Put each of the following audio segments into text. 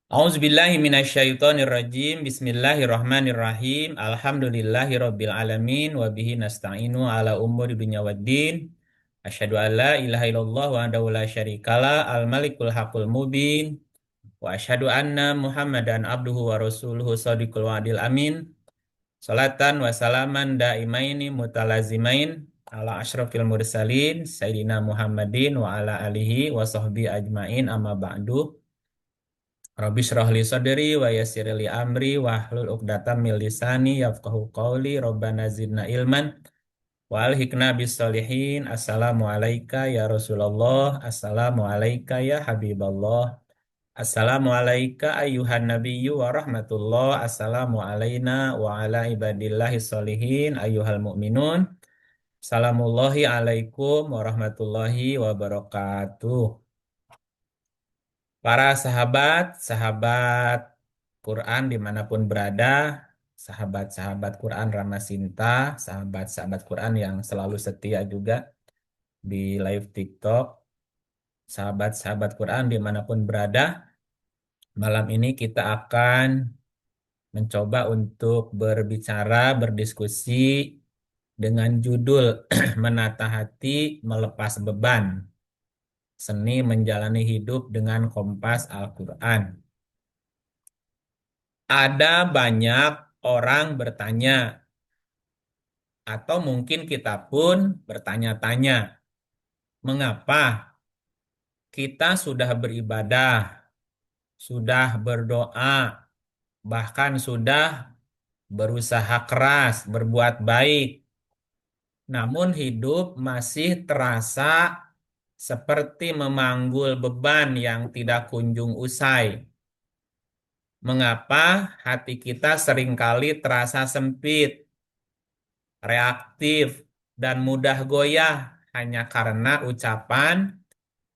A'udzubillahi minasyaitonirrajim. Bismillahirrahmanirrahim. Alhamdulillahirabbil alamin wa bihi nasta'inu ala umuri dunya waddin. Asyhadu an la ilaha illallah wahdahu la syarikalah al-malikul haqqul mubin wa asyhadu anna Muhammadan abduhu wa rasuluhu shadiqul wa'dil amin. Salatan wa salaman daimaini mutalazimain ala asyrafil mursalin sayyidina Muhammadin wa ala alihi wa sahbihi ajmain amma ba'du. Rabbi shrah li sadri wa yassir li amri wa hlul 'uqdatam min lisani yafqahu qawli Rabbana zidna ilman wa alhiqna bis solihin. Assalamu alayka ya Rasulullah, assalamu alayka ya Habiballah, assalamu alayka ayyuhan nabiyyu wa rahmatullah, assalamu alayna wa ala ibadillahi solihin ayyuhal mu'minun. Salamullahi alaikum warahmatullahi wabarakatuh. Para sahabat Quran dimanapun berada, sahabat-sahabat Quran Ramah Sinta, sahabat-sahabat Quran yang selalu setia juga di live TikTok, sahabat-sahabat Quran dimanapun berada, malam ini kita akan mencoba untuk berbicara, berdiskusi dengan judul Menata Hati, Melepas Beban, Seni Menjalani Hidup dengan Kompas Al-Quran. Ada banyak orang bertanya, atau mungkin kita pun bertanya-tanya, mengapa kita sudah beribadah, sudah berdoa, bahkan sudah berusaha keras, berbuat baik, namun hidup masih terasa seperti memanggul beban yang tidak kunjung usai. Mengapa hati kita seringkali terasa sempit, reaktif, dan mudah goyah hanya karena ucapan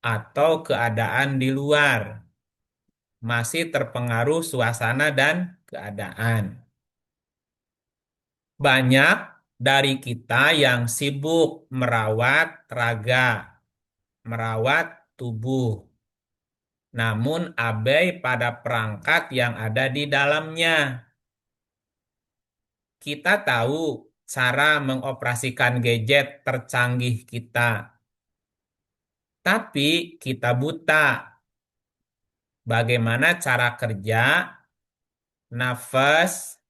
atau keadaan di luar masih terpengaruh suasana dan keadaan. Banyak dari kita yang sibuk merawat raga, merawat tubuh, namun abai pada perangkat yang ada di dalamnya. Kita tahu cara mengoperasikan gadget tercanggih kita, tapi kita buta bagaimana cara kerja, nafas,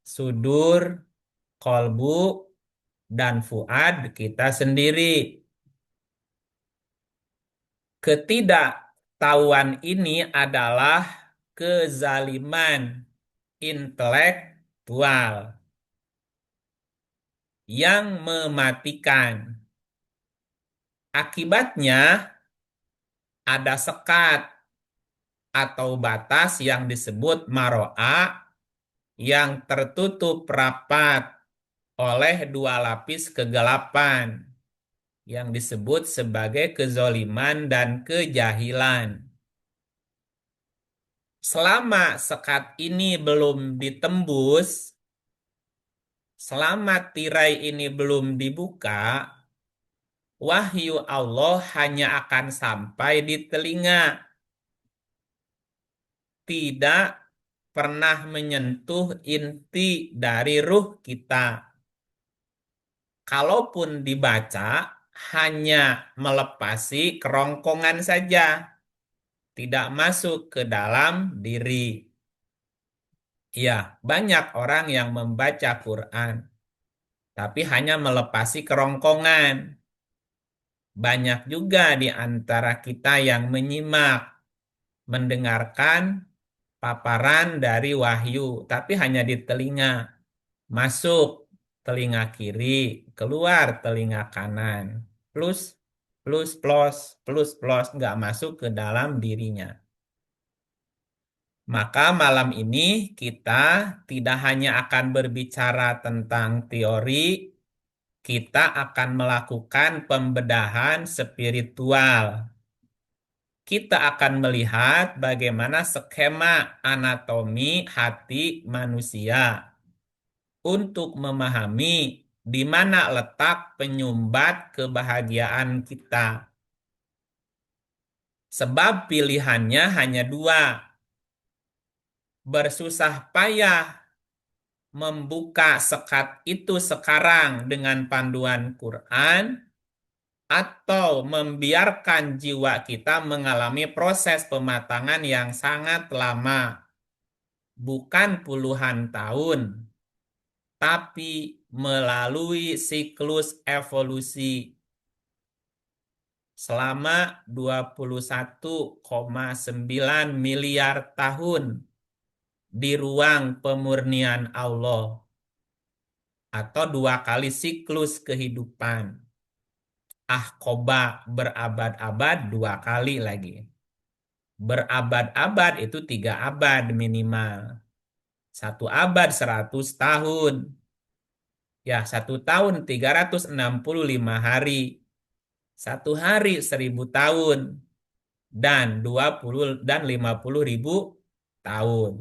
sudur, kolbu, dan fuad kita sendiri. Ketidaktahuan ini adalah kezaliman intelektual yang mematikan. Akibatnya ada sekat atau batas yang disebut maro'a yang tertutup rapat oleh dua lapis kegelapan yang disebut sebagai kezoliman dan kejahilan. Selama sekat ini belum ditembus, selama tirai ini belum dibuka, wahyu Allah hanya akan sampai di telinga, tidak pernah menyentuh inti dari ruh kita. Kalaupun dibaca, hanya melepasi kerongkongan saja, tidak masuk ke dalam diri. Ya, banyak orang yang membaca Quran, tapi hanya melepasi kerongkongan. Banyak juga di antara kita yang menyimak, mendengarkan paparan dari wahyu, tapi hanya di telinga. Masuk telinga kiri, keluar telinga kanan. Plus, plus, plus, nggak masuk ke dalam dirinya. Maka malam ini kita tidak hanya akan berbicara tentang teori, kita akan melakukan pembedahan spiritual. Kita akan melihat bagaimana skema anatomi hati manusia untuk memahami di mana letak penyumbat kebahagiaan kita. Sebab pilihannya hanya dua, bersusah payah membuka sekat itu sekarang dengan panduan Quran, atau membiarkan jiwa kita mengalami proses pematangan yang sangat lama, bukan puluhan tahun, tapi melalui siklus evolusi selama 21,9 miliar tahun di ruang pemurnian Allah, atau 2 kali siklus kehidupan. Ahqoba berabad-abad, 2 kali lagi. Berabad-abad itu 3 abad minimal. 1 abad 100 tahun. Ya, 1 tahun 365 hari. 1 hari 1000 tahun. Dan 50.000 tahun.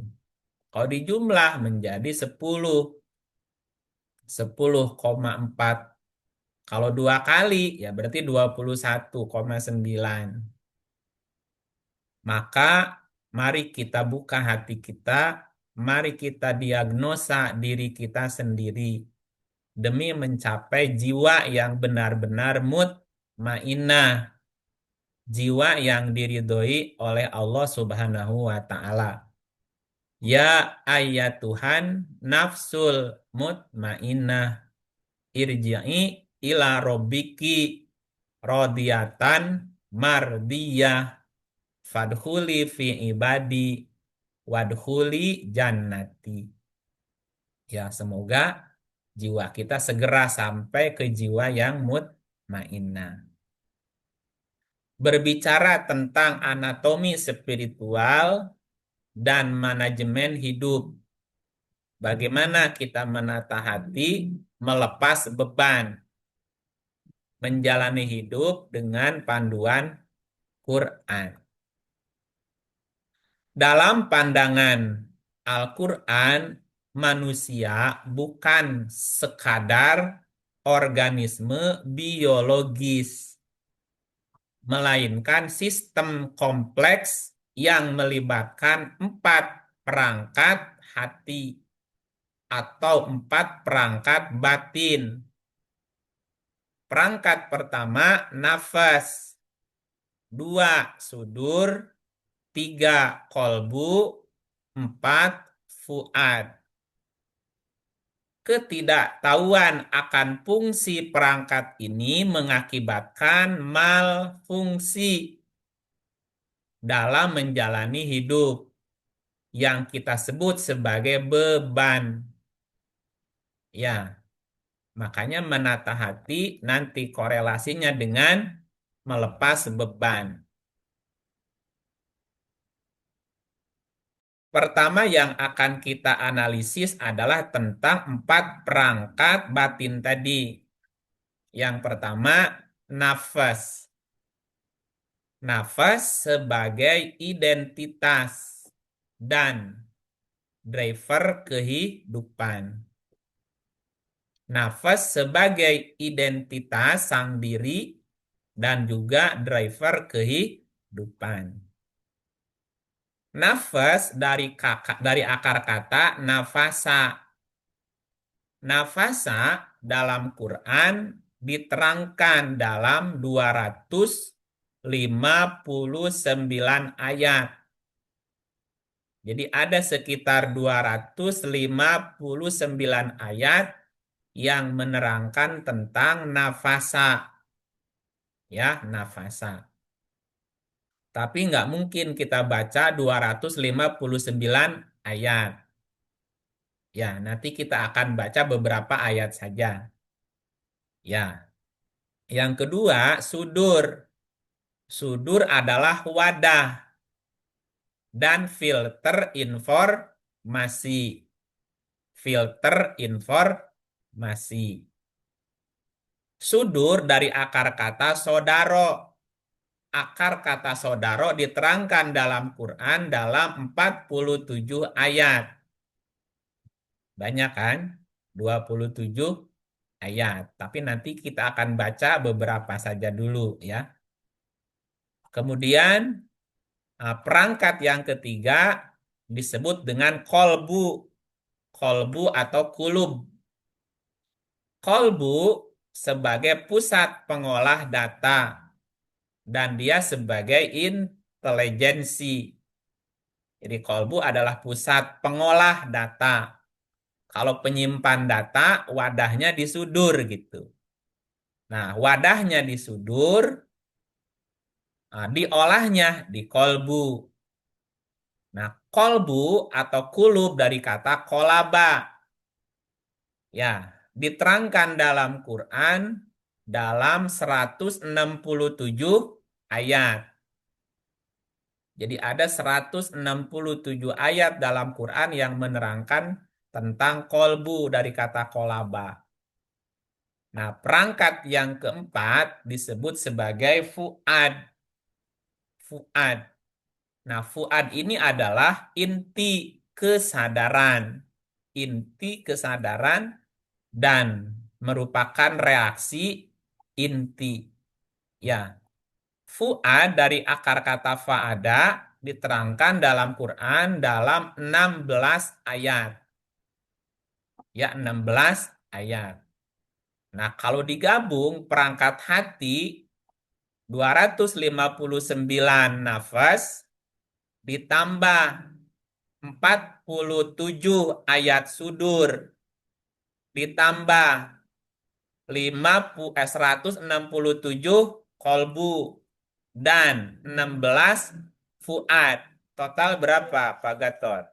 Kalau dijumlah menjadi 10,4. Kalau 2 kali, ya berarti 21,9. Maka mari kita buka hati kita, mari kita diagnosa diri kita sendiri demi mencapai jiwa yang benar-benar mutmainnah, jiwa yang diridhoi oleh Allah Subhanahu wa taala. Ya ayyatuhan nafsul mutmainnah, irji'i ila rabbiki radiyatan mardiyah, fadkhuli fi ibadi wadkhuli jannati. Ya, semoga jiwa kita segera sampai ke jiwa yang mutmainnah. Berbicara tentang anatomi spiritual dan manajemen hidup. Bagaimana kita menata hati, melepas beban, menjalani hidup dengan panduan Quran. Dalam pandangan Al-Quran, manusia bukan sekadar organisme biologis, melainkan sistem kompleks yang melibatkan 4 perangkat hati atau 4 perangkat batin. Perangkat pertama, nafas. 2, sudur. 3, kolbu. 4, fuad. Ketidaktahuan akan fungsi perangkat ini mengakibatkan malfungsi dalam menjalani hidup yang kita sebut sebagai beban. Ya, makanya menata hati nanti korelasinya dengan melepas beban. Pertama yang akan kita analisis adalah tentang 4 perangkat batin tadi. Yang pertama, nafas. Nafas sebagai identitas dan driver kehidupan. Nafas sebagai identitas sang diri dan juga driver kehidupan. Nafas dari akar kata nafasa. Nafasa dalam Quran diterangkan dalam 259 ayat. Jadi ada sekitar 259 ayat yang menerangkan tentang nafasa. Ya, nafasa. Tapi nggak mungkin kita baca 259 ayat. Ya, nanti kita akan baca beberapa ayat saja. Ya. Yang kedua, sudur. Sudur adalah wadah dan filter informasi. Filter informasi. Sudur dari akar kata sodaro. Akar kata sodaro diterangkan dalam Quran dalam 47 ayat. Banyak kan? 27 ayat. Tapi nanti kita akan baca beberapa saja dulu ya. Kemudian perangkat yang ketiga disebut dengan kolbu. Kolbu atau kulub. Kolbu sebagai pusat pengolah data dan dia sebagai intelijensi. Jadi kolbu adalah pusat pengolah data. Kalau penyimpan data, wadahnya disudur gitu. Nah, wadahnya disudur, nah, diolahnya di kolbu. Nah, kolbu atau kulub dari kata kolaba. Ya, diterangkan dalam Quran dalam 167 ayat. Jadi ada 167 ayat dalam Quran yang menerangkan tentang kolbu dari kata kolaba. Nah, perangkat yang keempat disebut sebagai fuad. Fuad. Nah, fuad ini adalah inti kesadaran. Inti kesadaran dan merupakan reaksi inti. Ya, fuad dari akar kata faada diterangkan dalam Quran dalam 16 ayat. Ya, 16 ayat. Nah, kalau digabung perangkat hati 259 nafas ditambah 47 ayat sudur ditambah 167 kolbu dan 16 fuad. Total berapa, Pak Gatot?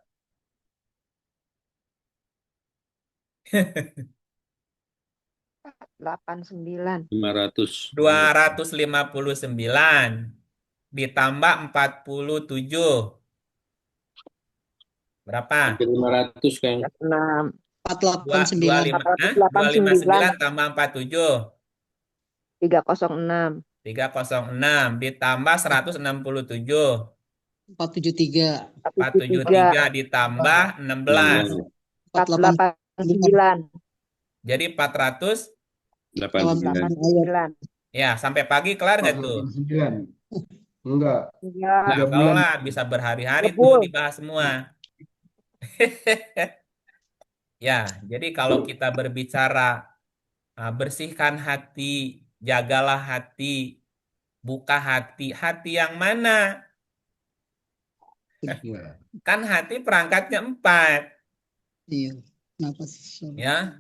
89. 500. 259 ditambah 47. Berapa? Hampir 500 kan. 6. 489. 259 489. tambah 47. 306. 306 ditambah 167. 473. 473. 473 ditambah 16. 489. 489. Jadi 400. 89. 89. Ya, sampai pagi kelar nggak tuh? 489. Enggak. Enggak. Nah, 3 kalau bulan. lah bisa berhari-hari tuh Lebur. dibahas semua. Ya, jadi kalau kita berbicara bersihkan hati, jagalah hati, buka hati, hati yang mana? Ya. Kan hati perangkatnya 4. Iya. Kenapa sih? Ya,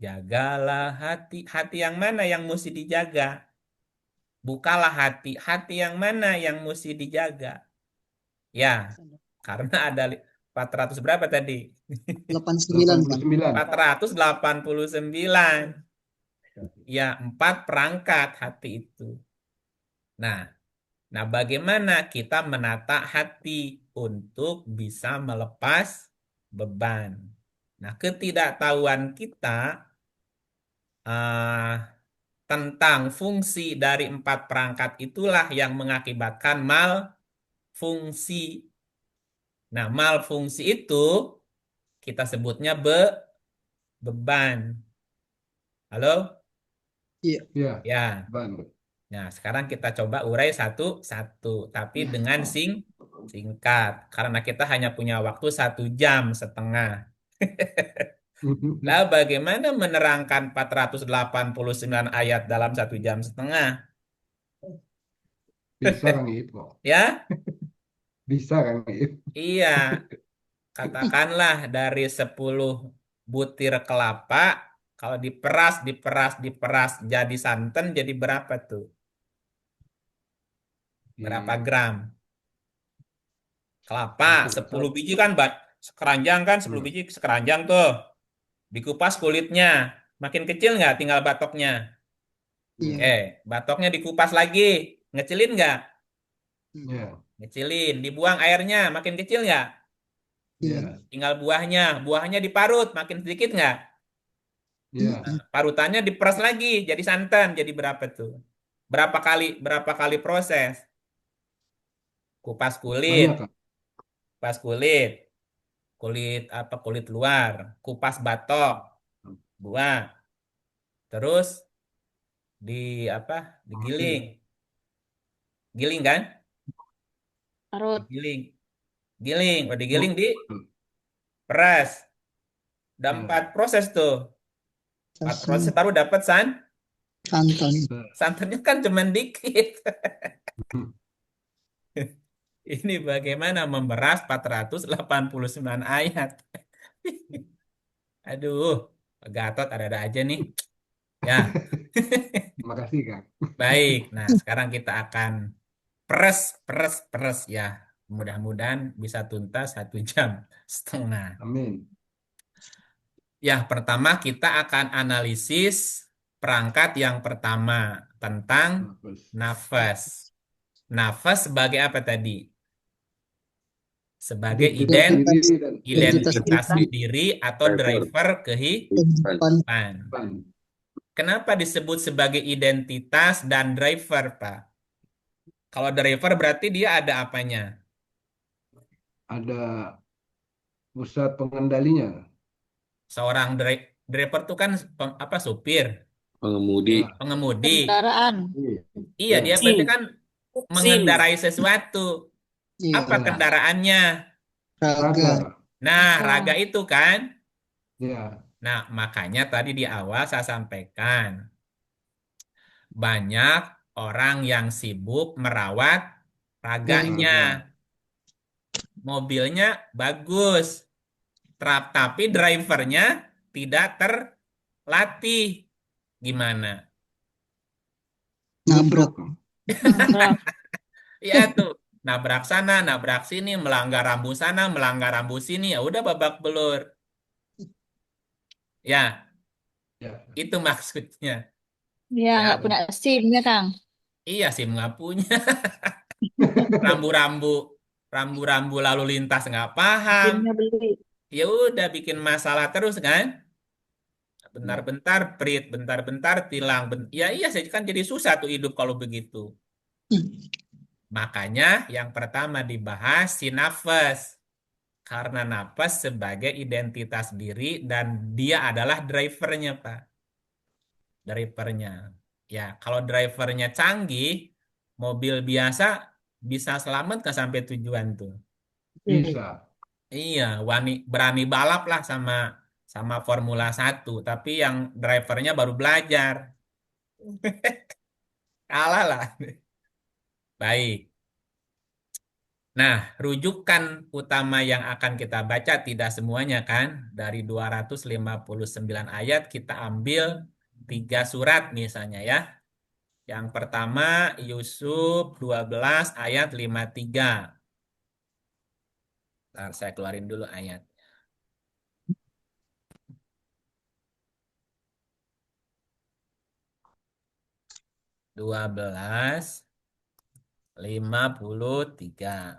jagalah hati. Hati yang mana yang mesti dijaga? Bukalah hati. Hati yang mana yang mesti dijaga? Ya, karena ada 400 berapa tadi? 89, Pak. 89. 489. Ya, 4 perangkat hati itu. Nah, bagaimana kita menata hati untuk bisa melepas beban? Nah, ketidaktahuan kita ah, tentang fungsi dari 4 perangkat itulah yang mengakibatkan malfungsi. Nah, malfungsi itu kita sebutnya beban. Halo? Iya. Ya. Ya. Ban. Nah, sekarang kita coba urai satu-satu, tapi dengan singkat. Karena kita hanya punya waktu 1 jam setengah. Lalu bagaimana menerangkan 489 ayat dalam 1 jam setengah? Bisa Kang Iip. Ya, Bisa Kang Iip. iya. Katakanlah dari 10 butir kelapa, kalau diperas, diperas, diperas jadi santan, jadi berapa tuh? Berapa gram? Kelapa, Satu. 10 biji kan, sekeranjang kan, 10 biji sekeranjang tuh. Dikupas kulitnya. Makin kecil nggak tinggal batoknya? Iya. Batoknya dikupas lagi. Ngecilin nggak? Ya. Ngecilin. Dibuang airnya, makin kecil nggak? Iya. Ya. Tinggal buahnya. Buahnya diparut, makin sedikit nggak? Ya. Parutannya diperas lagi, jadi santan. Jadi berapa tuh? Berapa kali proses? Kupas kulit, Banyak Kang. kupas kulit. Kulit apa? Kulit luar. Kupas batok, buah. Terus di apa? Digiling. Giling kan? Parut. Digiling. Giling. Udah digiling, Oh, diperas. Udah ya. 4 proses tuh. 4 proses baru dapat Santan. santannya kan cuman dikit. Ini bagaimana memberas 489 ayat. Aduh, Pak Gatot ada-ada aja nih. Ya, Makasih, Kang. baik. Nah, sekarang kita akan peres, peres, peres ya. Mudah-mudahan bisa tuntas 1 jam setengah. Amin. Ya, pertama kita akan analisis perangkat yang pertama tentang Bagus. nafas. Nafas sebagai apa tadi? Sebagai Identitas diri dan identitas kehidupan. diri atau Driver. driver kehidupan. Kehidupan. kehidupan. Kenapa disebut sebagai identitas dan driver, Pak? Kalau driver berarti dia ada apanya? Ada pusat pengendalinya. Seorang driver itu kan apa supir, Pengemudi. Ya. pengemudi. Kendaraan. Iya, Ya. dia berarti kan mengendarai sesuatu. Iya. Apa Ya. kendaraannya? Raga. Raga. Nah, raga itu kan. Ya. Nah, makanya tadi di awal saya sampaikan banyak orang yang sibuk merawat raganya. Raga. Mobilnya bagus, tapi drivernya tidak terlatih. Gimana? Nabrak. Nabrak. Ya tuh, nabrak sana, nabrak sini, melanggar rambu sana, melanggar rambu sini, ya udah babak belur. Ya, Ya. itu maksudnya. Ya, Ya, nggak punya SIM ya, Kang. iya sih nggak punya. Rambu-rambu, rambu-rambu lalu lintas nggak paham. SIM-nya beli. Ya udah bikin masalah terus kan? Ya. Bentar-bentar prit, bentar-bentar tilang. Ya iya sih kan jadi susah tuh hidup kalau begitu. Makanya yang pertama dibahas si nafas. Karena nafas sebagai identitas diri dan dia adalah drivernya, Pak. Drivernya. Ya, kalau drivernya canggih, mobil biasa bisa selamat nggak sampai tujuan tuh. Bisa. Iya, berani balap lah sama sama Formula 1, tapi yang drivernya baru belajar. Kalah lah. Baik. Nah, rujukan utama yang akan kita baca tidak semuanya kan. Dari 259 ayat kita ambil 3 surat misalnya ya. Yang pertama Yusuf 12 ayat 53. Ntar saya keluarin dulu ayat. Dua belas 53.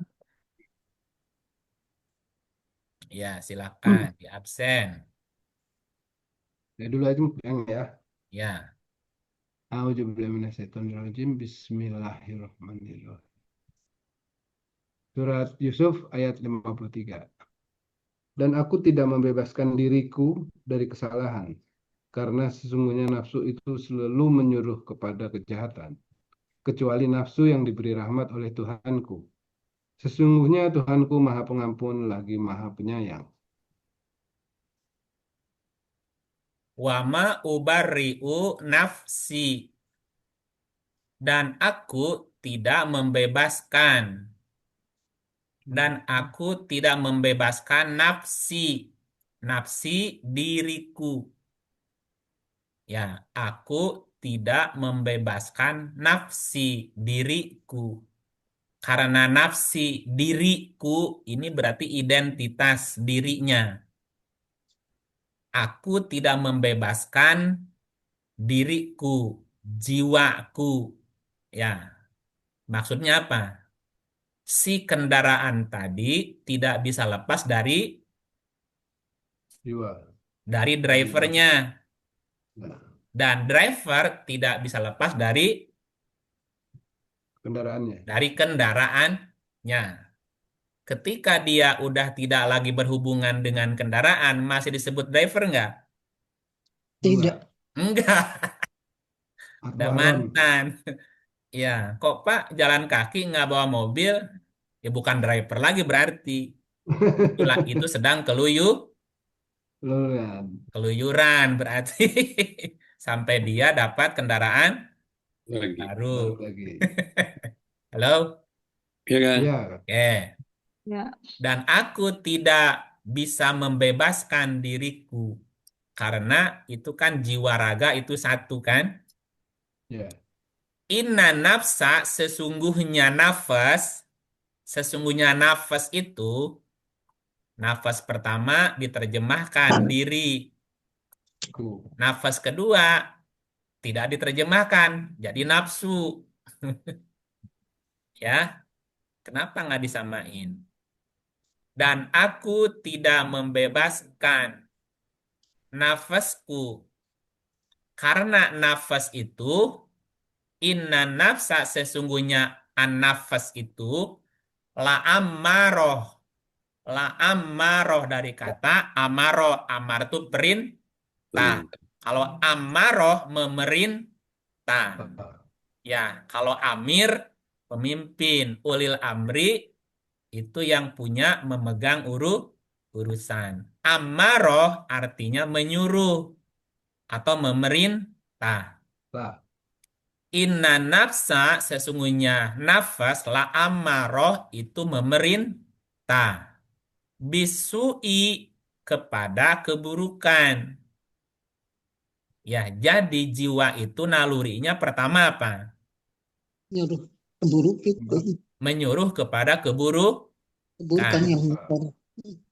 Ya, silakan di absen. Ya dulu aja Kang ya. Ya. A'udzubillahiminasyaitonirrajim. Bismillahirrahmanirrahim. Surat Yusuf ayat 53. Dan aku tidak membebaskan diriku dari kesalahan, karena sesungguhnya nafsu itu selalu menyuruh kepada kejahatan, kecuali nafsu yang diberi rahmat oleh Tuhanku. Sesungguhnya Tuhanku Maha Pengampun lagi Maha Penyayang. Wama ubarri'u nafsi. Dan aku tidak membebaskan. Dan aku tidak membebaskan nafsi. Nafsi diriku. Ya, aku tidak membebaskan nafsi diriku. Karena nafsi diriku ini berarti identitas dirinya. Aku tidak membebaskan diriku, jiwaku. Ya, maksudnya apa? Si kendaraan tadi tidak bisa lepas Jiwa. dari drivernya. Nah, Dan driver tidak bisa lepas kendaraannya. dari kendaraannya. Ketika dia udah tidak lagi berhubungan dengan kendaraan, masih disebut driver nggak? Tidak. Enggak, udah Akbaron. mantan. Ya, kok Pak jalan kaki nggak bawa mobil? Ya bukan driver lagi berarti. Itu sedang Luluran. keluyuran berarti. Sampai dia dapat kendaraan Lagi. baru. Baru lagi. Halo? Ya kan? Ya, Oke. Ya. Dan aku tidak bisa membebaskan diriku. Karena itu kan jiwa raga itu satu kan. ya. Inna nafsa sesungguhnya nafas itu, nafas pertama diterjemahkan diri. Ku. Nafas kedua tidak diterjemahkan, jadi nafsu. Ya, kenapa nggak disamain? Dan aku tidak membebaskan nafasku. Karena nafas itu, inna nafsa sesungguhnya an-nafas itu, la ammaroh. La ammaroh dari kata amaroh. Amar itu perintah. Perintah. Kalau amaroh memerintah. Ah, Ya, kalau amir pemimpin. Ulil amri itu yang punya memegang urusan. Amaroh artinya menyuruh atau memerintah. lah. Inna nafsa sesungguhnya nafas la amaroh itu memerintah. Bisui kepada keburukan. Ya, jadi jiwa itu nalurinya pertama apa? Nyuruh keburu itu. Menyuruh kepada Keburukan yang motor.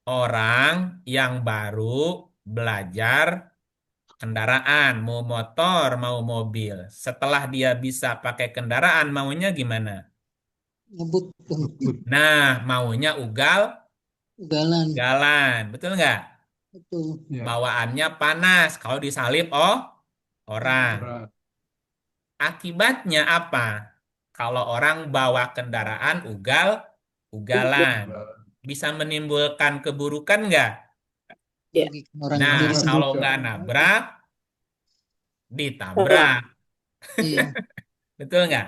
orang yang baru belajar kendaraan, mau motor, mau mobil. Setelah dia bisa pakai kendaraan, maunya gimana? Ngebut dong. Nah, maunya Ugalan. ugalan, betul nggak? Betul. Ya. Bawaannya panas kalau disalip orang. Orang. Akibatnya apa? Kalau orang bawa kendaraan ugalan, bisa menimbulkan keburukan nggak? Merugikan orang Nah, diri sendiri. kalau nggak nabrak, ditabrak. Iya. Betul nggak?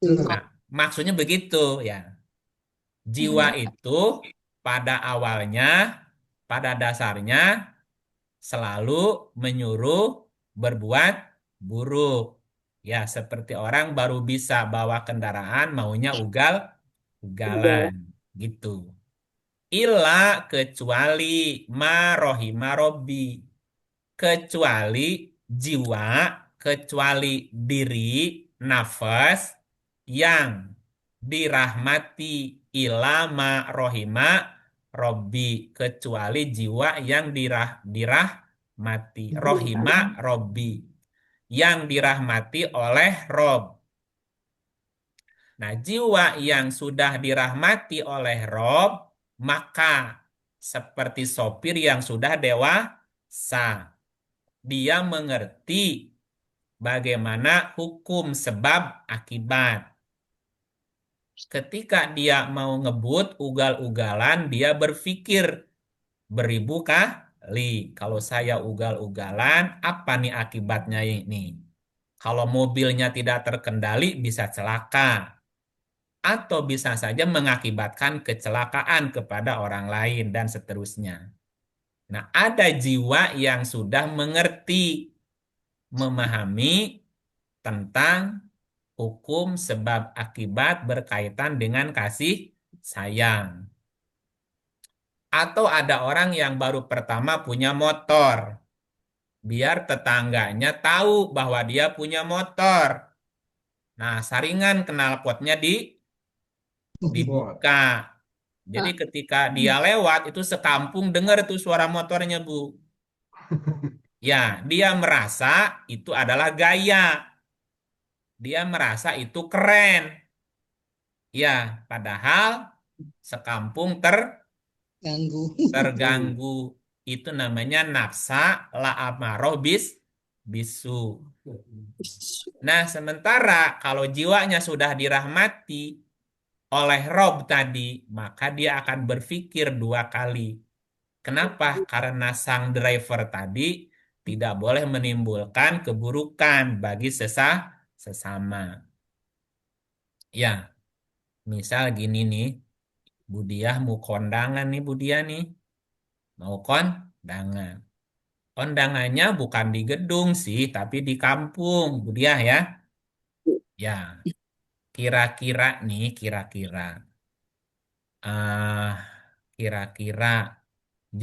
Betul. Nah, maksudnya begitu ya. Jiwa itu pada awalnya, pada dasarnya selalu menyuruh berbuat buruk. Ya, seperti orang baru bisa bawa kendaraan, maunya ugalan. Gitu. Ila kecuali ma robbi. Kecuali jiwa, kecuali diri, nafas yang dirahmati ilama rohima robbi, kecuali jiwa yang dirahmati rohima robbi, yang dirahmati oleh Rob. Nah, jiwa yang sudah dirahmati oleh Rob, maka seperti sopir yang sudah dewasa, dia mengerti bagaimana hukum sebab akibat. Ketika dia mau ngebut ugal-ugalan, dia berpikir beribu kali. Kalau saya ugal-ugalan, apa nih akibatnya ini? Kalau mobilnya tidak terkendali, bisa celaka. Atau bisa saja mengakibatkan kecelakaan kepada orang lain, dan seterusnya. Nah, ada jiwa yang sudah mengerti, memahami tentang hukum sebab akibat berkaitan dengan kasih sayang. Atau ada orang yang baru pertama punya motor. Biar tetangganya tahu bahwa dia punya motor. Nah, saringan knalpotnya dibuka. Jadi ketika dia lewat, itu sekampung dengar tuh suara motornya, Bu. Ya, dia merasa itu adalah gaya. Dia merasa itu keren. Ya, padahal sekampung Ganggu. terganggu. Itu namanya nafsa la amaroh bisu. Nah, sementara kalau jiwanya sudah dirahmati oleh Rob tadi, maka dia akan berpikir dua kali. Kenapa? Karena sang driver tadi tidak boleh menimbulkan keburukan bagi sesama. Ya, Misal gini nih, Budiah mau kondangan nih Budiah nih. Mau kondangan. Kondangannya bukan di gedung sih, tapi di kampung, Budiah ya. Ya, kira-kira nih, kira-kira. ah kira-kira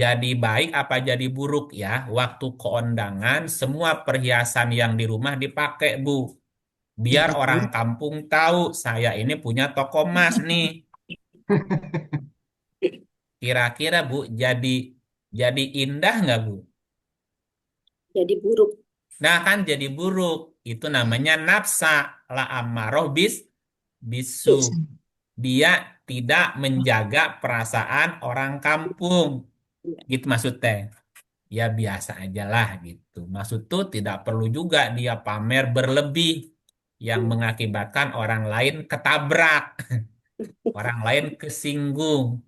jadi baik apa jadi buruk ya? Waktu kondangan, semua perhiasan yang di rumah dipakai, Bu. Biar Jadi orang buruk. kampung tahu saya ini punya toko emas nih. Kira-kira Bu, jadi indah nggak Bu? Jadi buruk. Nah kan jadi buruk. Itu namanya nafsa la ammaroh bisu. Dia tidak menjaga perasaan orang kampung. Gitu maksudnya. Ya biasa aja lah gitu. Maksud tuh tidak perlu juga dia pamer berlebih yang mengakibatkan orang lain ketabrak, orang lain kesinggung.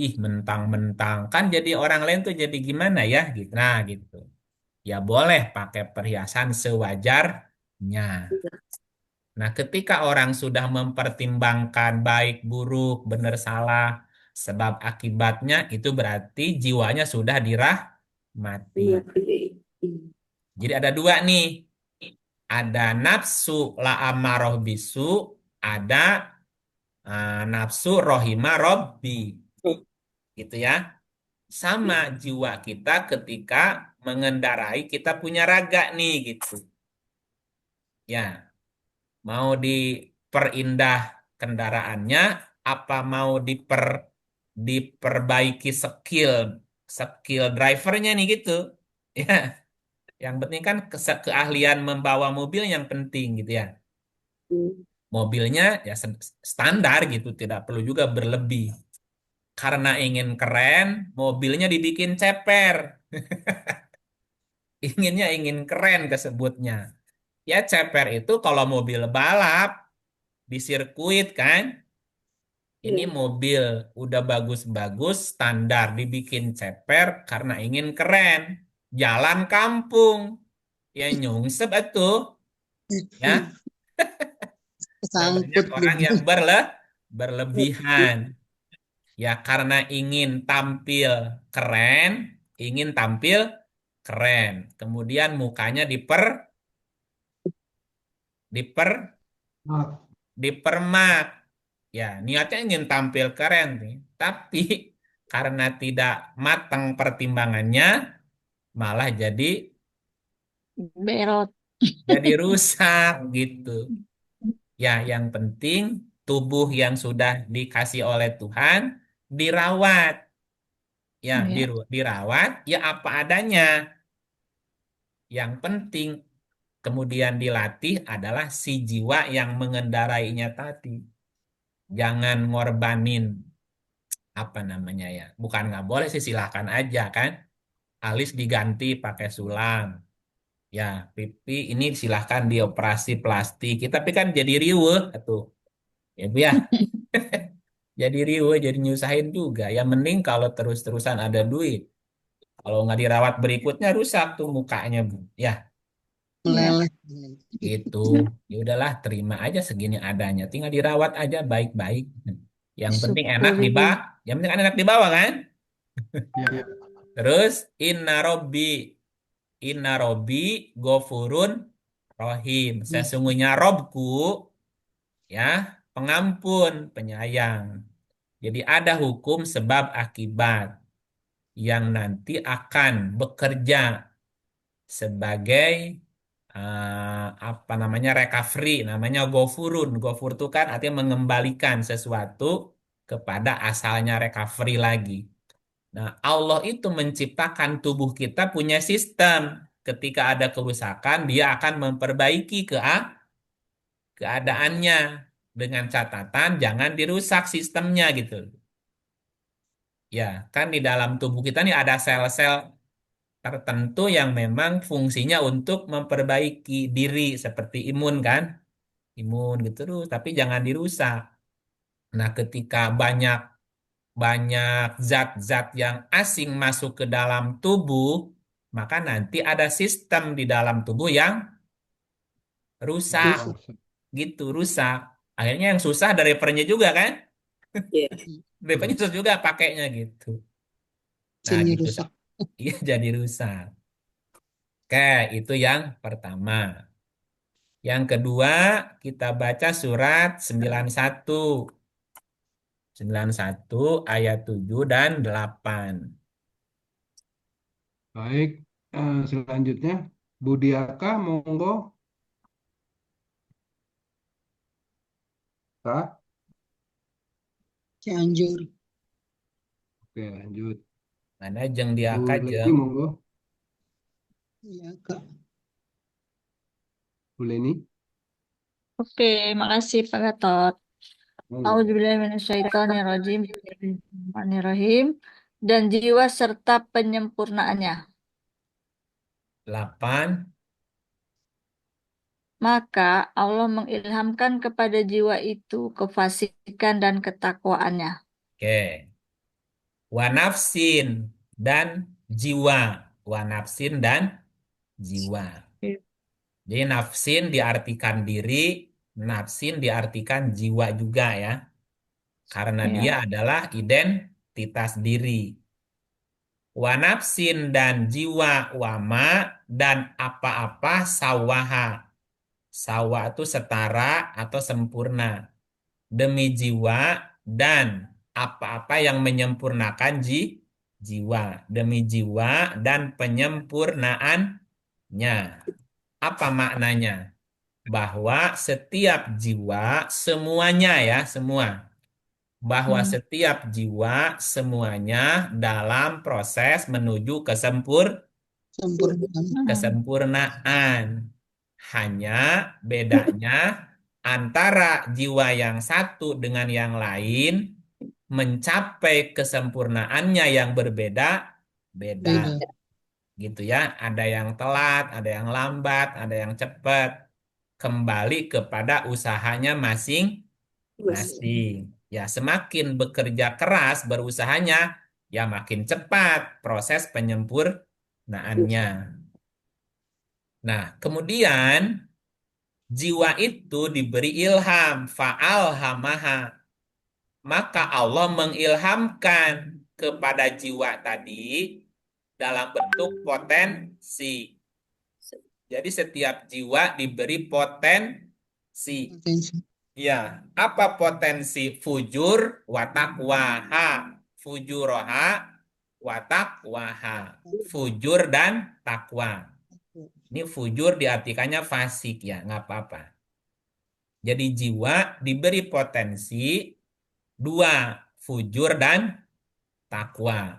Ih, mentang-mentang kan jadi orang lain tuh jadi gimana ya gitu. Nah, gitu. Ya boleh pakai perhiasan sewajarnya. Nah, ketika orang sudah mempertimbangkan baik, buruk, benar, salah, sebab akibatnya itu berarti jiwanya sudah dirahmati. Iya. Jadi ada dua nih. Ada nafsu la amarah bisu, ada nafsu rohima robbi. Gitu ya. Sama jiwa kita ketika mengendarai kita punya raga nih gitu. Ya, mau diperindah kendaraannya, apa mau diperbaiki skill skill drivernya nih gitu. Ya, yang penting kan keahlian membawa mobil yang penting gitu ya. Mobilnya ya standar gitu, tidak perlu juga berlebih. Karena ingin keren, mobilnya dibikin ceper. Inginnya ingin keren kesebutnya. Ya ceper itu kalau mobil balap di sirkuit kan. Ini Iya. mobil udah bagus-bagus, standar dibikin ceper karena ingin keren. Jalan kampung, ya nyungsep itu, ya. Nah, banyak Kesangkut orang gitu. yang berlebihan. Ya karena ingin tampil keren, ingin tampil keren. Kemudian mukanya diper dipermak. Ya, niatnya ingin tampil keren nih. Tapi karena tidak matang pertimbangannya, malah Belot. jadi rusak gitu. Ya, yang penting tubuh yang sudah dikasih oleh Tuhan dirawat. Ya, Ya. dirawat ya apa adanya. Yang penting kemudian dilatih adalah si jiwa yang mengendarainya tadi. Jangan ngorbanin apa namanya ya. Bukan nggak boleh sih silahkan aja kan. Alis diganti pakai sulam. Ya, pipi ini silahkan dioperasi plastik. Tapi kan jadi riweuh tuh. Ya, Bu ya. Jadi riweuh, jadi nyusahin juga. Ya mending kalau terus-terusan ada duit. Kalau nggak dirawat berikutnya rusak tuh mukanya, Bu. Ya, Ya. Meleleh. gitu. Ya udahlah, terima aja segini adanya. Tinggal dirawat aja baik-baik. Yang penting enak Syukuri. yang penting kan enak dibawa kan? Ya. Terus inna robbi gofurun rohim. Sesungguhnya Robku ya pengampun, penyayang. Jadi ada hukum sebab akibat yang nanti akan bekerja sebagai apa namanya recovery, namanya gofurun. Gofur itu kan artinya mengembalikan sesuatu kepada asalnya recovery lagi. Nah, Allah itu menciptakan tubuh kita punya sistem. Ketika ada kerusakan, dia akan memperbaiki keadaannya dengan catatan jangan dirusak sistemnya gitu. Ya, kan di dalam tubuh kita nih ada sel-sel tertentu yang memang fungsinya untuk memperbaiki diri seperti imun kan, imun gitu terus, tapi jangan dirusak. Nah, ketika banyak banyak zat-zat yang asing masuk ke dalam tubuh, maka nanti ada sistem di dalam tubuh yang rusak, Rusak. gitu, rusak. Akhirnya yang susah drivernya juga kan? Iya. Drivernya susah juga pakainya gitu. Nah, Mesinnya gitu. rusak. Iya, jadi rusak. Oke, itu yang pertama. Yang kedua, kita baca surat 91 ayat 7 dan 8. Baik, selanjutnya Budiaka, monggo. Kak, Cianjur. oke lanjut. Mana jeng dia Bu Leni, jeng. monggo. Iya, Kak. Bu Leni, Oke, makasih Pak Gatot. monggo. Auzubillahiminasyaitonirrajim. Bismillahirrahmanirrahim. Dan jiwa serta penyempurnaannya. 8. Maka Allah mengilhamkan kepada jiwa itu kefasikan dan ketakwaannya. Oke. Wa nafsin dan jiwa. Wa nafsin dan jiwa. Jadi nafsin diartikan diri, nafsin diartikan jiwa juga ya. Karena Ya. dia adalah identitas diri. Wa nafsin dan jiwa, wama dan apa-apa sawaha. Sawa itu setara atau sempurna. Demi jiwa dan apa-apa yang menyempurnakan jiwa. Demi jiwa dan penyempurnaannya. Apa maknanya? Bahwa setiap jiwa semuanya ya, semua. Bahwa setiap jiwa semuanya dalam proses menuju Sempurna. kesempurnaan. Hanya bedanya antara jiwa yang satu dengan yang lain mencapai kesempurnaannya yang berbeda-beda. Beda. Gitu ya. Ada yang telat, ada yang lambat, ada yang cepat. Kembali kepada usahanya masing-masing. Ya, semakin bekerja keras berusahanya, ya makin cepat proses penyempurnaannya. Nah, kemudian jiwa itu diberi ilham, fa'alhamaha. Maka Allah mengilhamkan kepada jiwa tadi dalam bentuk potensi. Jadi setiap jiwa diberi potensi. Potensi. Ya, apa potensi fujur watakwaha? Fujuroha watakwaha. Fujur dan takwa. Ini fujur diartikannya fasik ya, nggak apa-apa. Jadi jiwa diberi potensi dua, fujur dan takwa.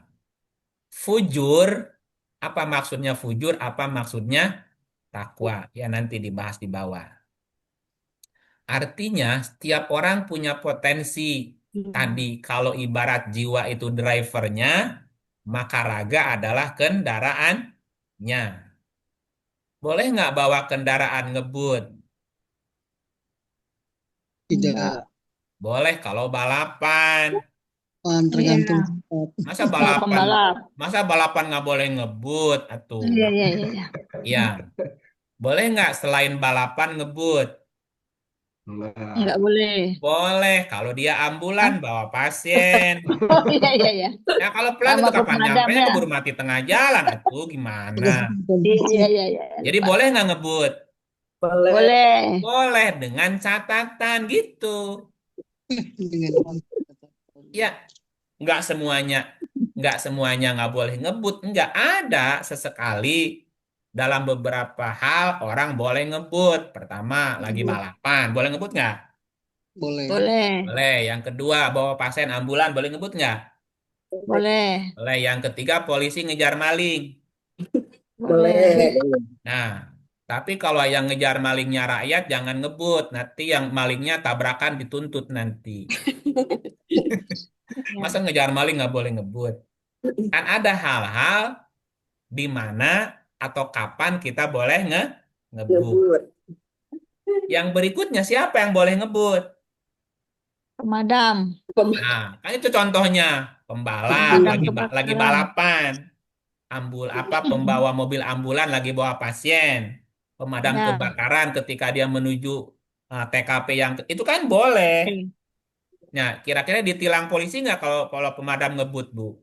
Fujur, apa maksudnya fujur, apa maksudnya takwa? Ya nanti dibahas di bawah. Artinya setiap orang punya potensi. Tadi kalau ibarat jiwa itu drivernya, maka raga adalah kendaraannya. Boleh nggak bawa kendaraan ngebut? Tidak. Boleh kalau balapan. Tergantung Iya. tempat. Masa Kalau balapan, pembalap. masa balapan nggak boleh ngebut atuh. Iya, iya, iya. Ya, boleh nggak selain balapan ngebut? Enggak. Nggak boleh. Boleh kalau dia ambulan bawa pasien. Oh, iya, iya, iya. Ya kalau pelan Sama itu kapan pemadam nyampe ya. keburu mati tengah jalan atuh gimana? Iya, iya, iya. Jadi boleh nggak ngebut? Boleh. Boleh dengan catatan gitu. Dengan Ya, nggak semuanya nggak boleh ngebut, nggak ada sesekali dalam beberapa hal orang boleh ngebut. Pertama lagi balapan, boleh ngebut nggak? boleh. Boleh. Boleh. Yang kedua bawa pasien ambulan boleh ngebut nggak? Boleh. Boleh. Yang ketiga polisi ngejar maling. Boleh. Nah, tapi kalau yang ngejar malingnya rakyat jangan ngebut, nanti yang malingnya tabrakan dituntut nanti. Masa ngejar maling nggak boleh ngebut? Kan ada hal-hal di mana atau kapan kita boleh ngebut. Yang berikutnya siapa yang boleh ngebut? Pemadam. Nah, kan itu contohnya pembalap Pemadam lagi kebakaran. balapan, pembawa mobil ambulan lagi bawa pasien, pemadam Ya. kebakaran ketika dia menuju TKP yang itu kan boleh. Oke. Nah, kira-kira ditilang polisi nggak kalau kalau pemadam ngebut, Bu?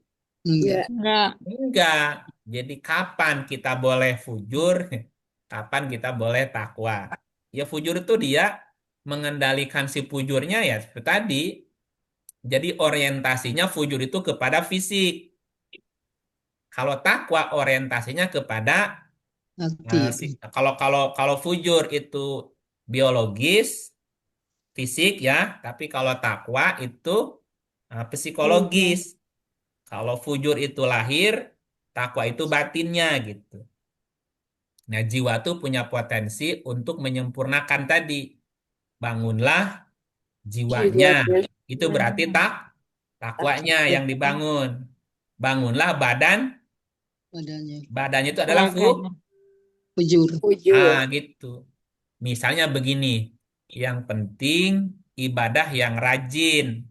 Enggak. Enggak. Enggak. Jadi kapan kita boleh fujur? Kapan kita boleh takwa? Ya fujur itu dia mengendalikan si fujurnya ya seperti tadi. Jadi orientasinya fujur itu kepada fisik. Kalau takwa orientasinya kepada Hati. kalau kalau kalau fujur itu biologis, fisik ya, tapi kalau takwa itu psikologis. Kalau fujur itu lahir, takwa itu batinnya gitu. Nah, jiwa tuh punya potensi untuk menyempurnakan tadi. Bangunlah jiwanya. Itu berarti takwanya yang dibangun. Bangunlah Badannya. badannya itu adalah Raganya. Fujur. gitu. Misalnya begini, yang penting ibadah yang rajin,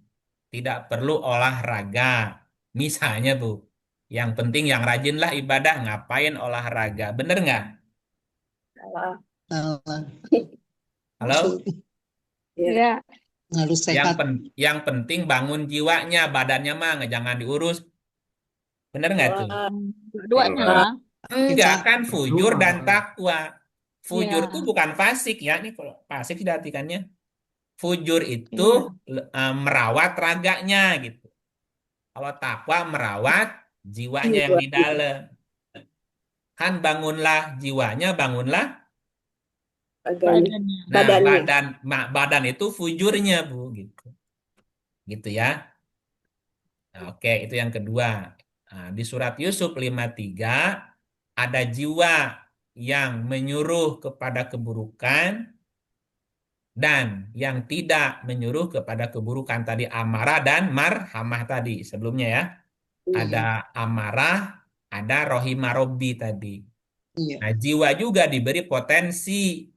tidak perlu olahraga. Misalnya, Bu, yang penting yang rajinlah ibadah, ngapain olahraga? Bener nggak? Salah. Halo? Ya. Harus sehat. Yang penting bangun jiwanya, badannya mah jangan diurus. Bener nggak tuh? Dua-duanya lah. Enggak kan, fujur dan Dua. takwa. Fujur Ya. itu bukan fasik ya. Ini kalau fasik sih artikannya. Fujur itu Iya. Merawat raganya gitu. Kalau takwa merawat jiwanya yang di dalam. Kan bangunlah jiwanya, bangunlah. Badannya. Nah, badan itu fujurnya, Bu, gitu. Gitu ya. Nah, oke, itu yang kedua. Nah, di surat Yusuf 53 ada jiwa yang menyuruh kepada keburukan dan yang tidak menyuruh kepada keburukan tadi amarah dan marhamah tadi sebelumnya ya. Ada amarah, ada rohimah robbi tadi. Iya. Nah, jiwa juga diberi potensi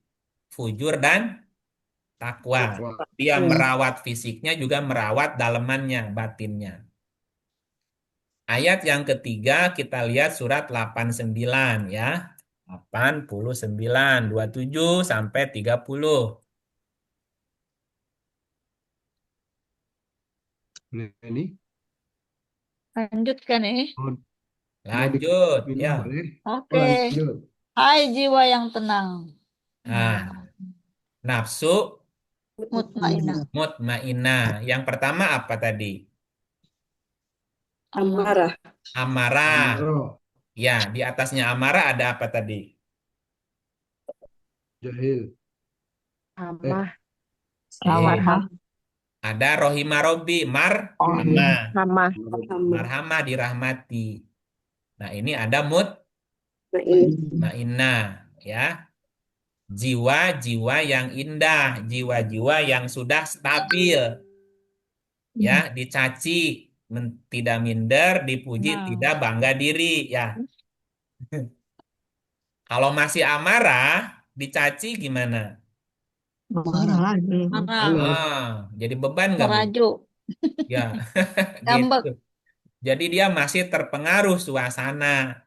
fujur dan takwa. Dia merawat fisiknya juga merawat dalemannya, batinnya. Ayat yang ketiga kita lihat surat 89 ya. 89, 27 sampai 30. Ini Lanjutkan nih. mau Lanjut minum ya. boleh? Oke. Lanjut. Hai jiwa yang tenang. Nah, nafsu Mutmainah. mutmainah. Yang pertama apa tadi? Amarah. Amarah. Amaro, Ya, di atasnya amarah ada apa tadi? jahil, Hamah. Eh, ada rohimah robbi, marhamah. Hamah. Marhamah dirahmati. Nah, ini ada mutmainah ya. Jiwa-jiwa yang indah, jiwa-jiwa yang sudah stabil. Ya, dicaci, tidak minder, dipuji, Nah. tidak bangga diri ya. Kalau masih amarah, dicaci gimana? Marah. Marah. Jadi beban nggak, Bu? Merajuk. Ya, Ngambek. gitu. Jadi dia masih terpengaruh suasana,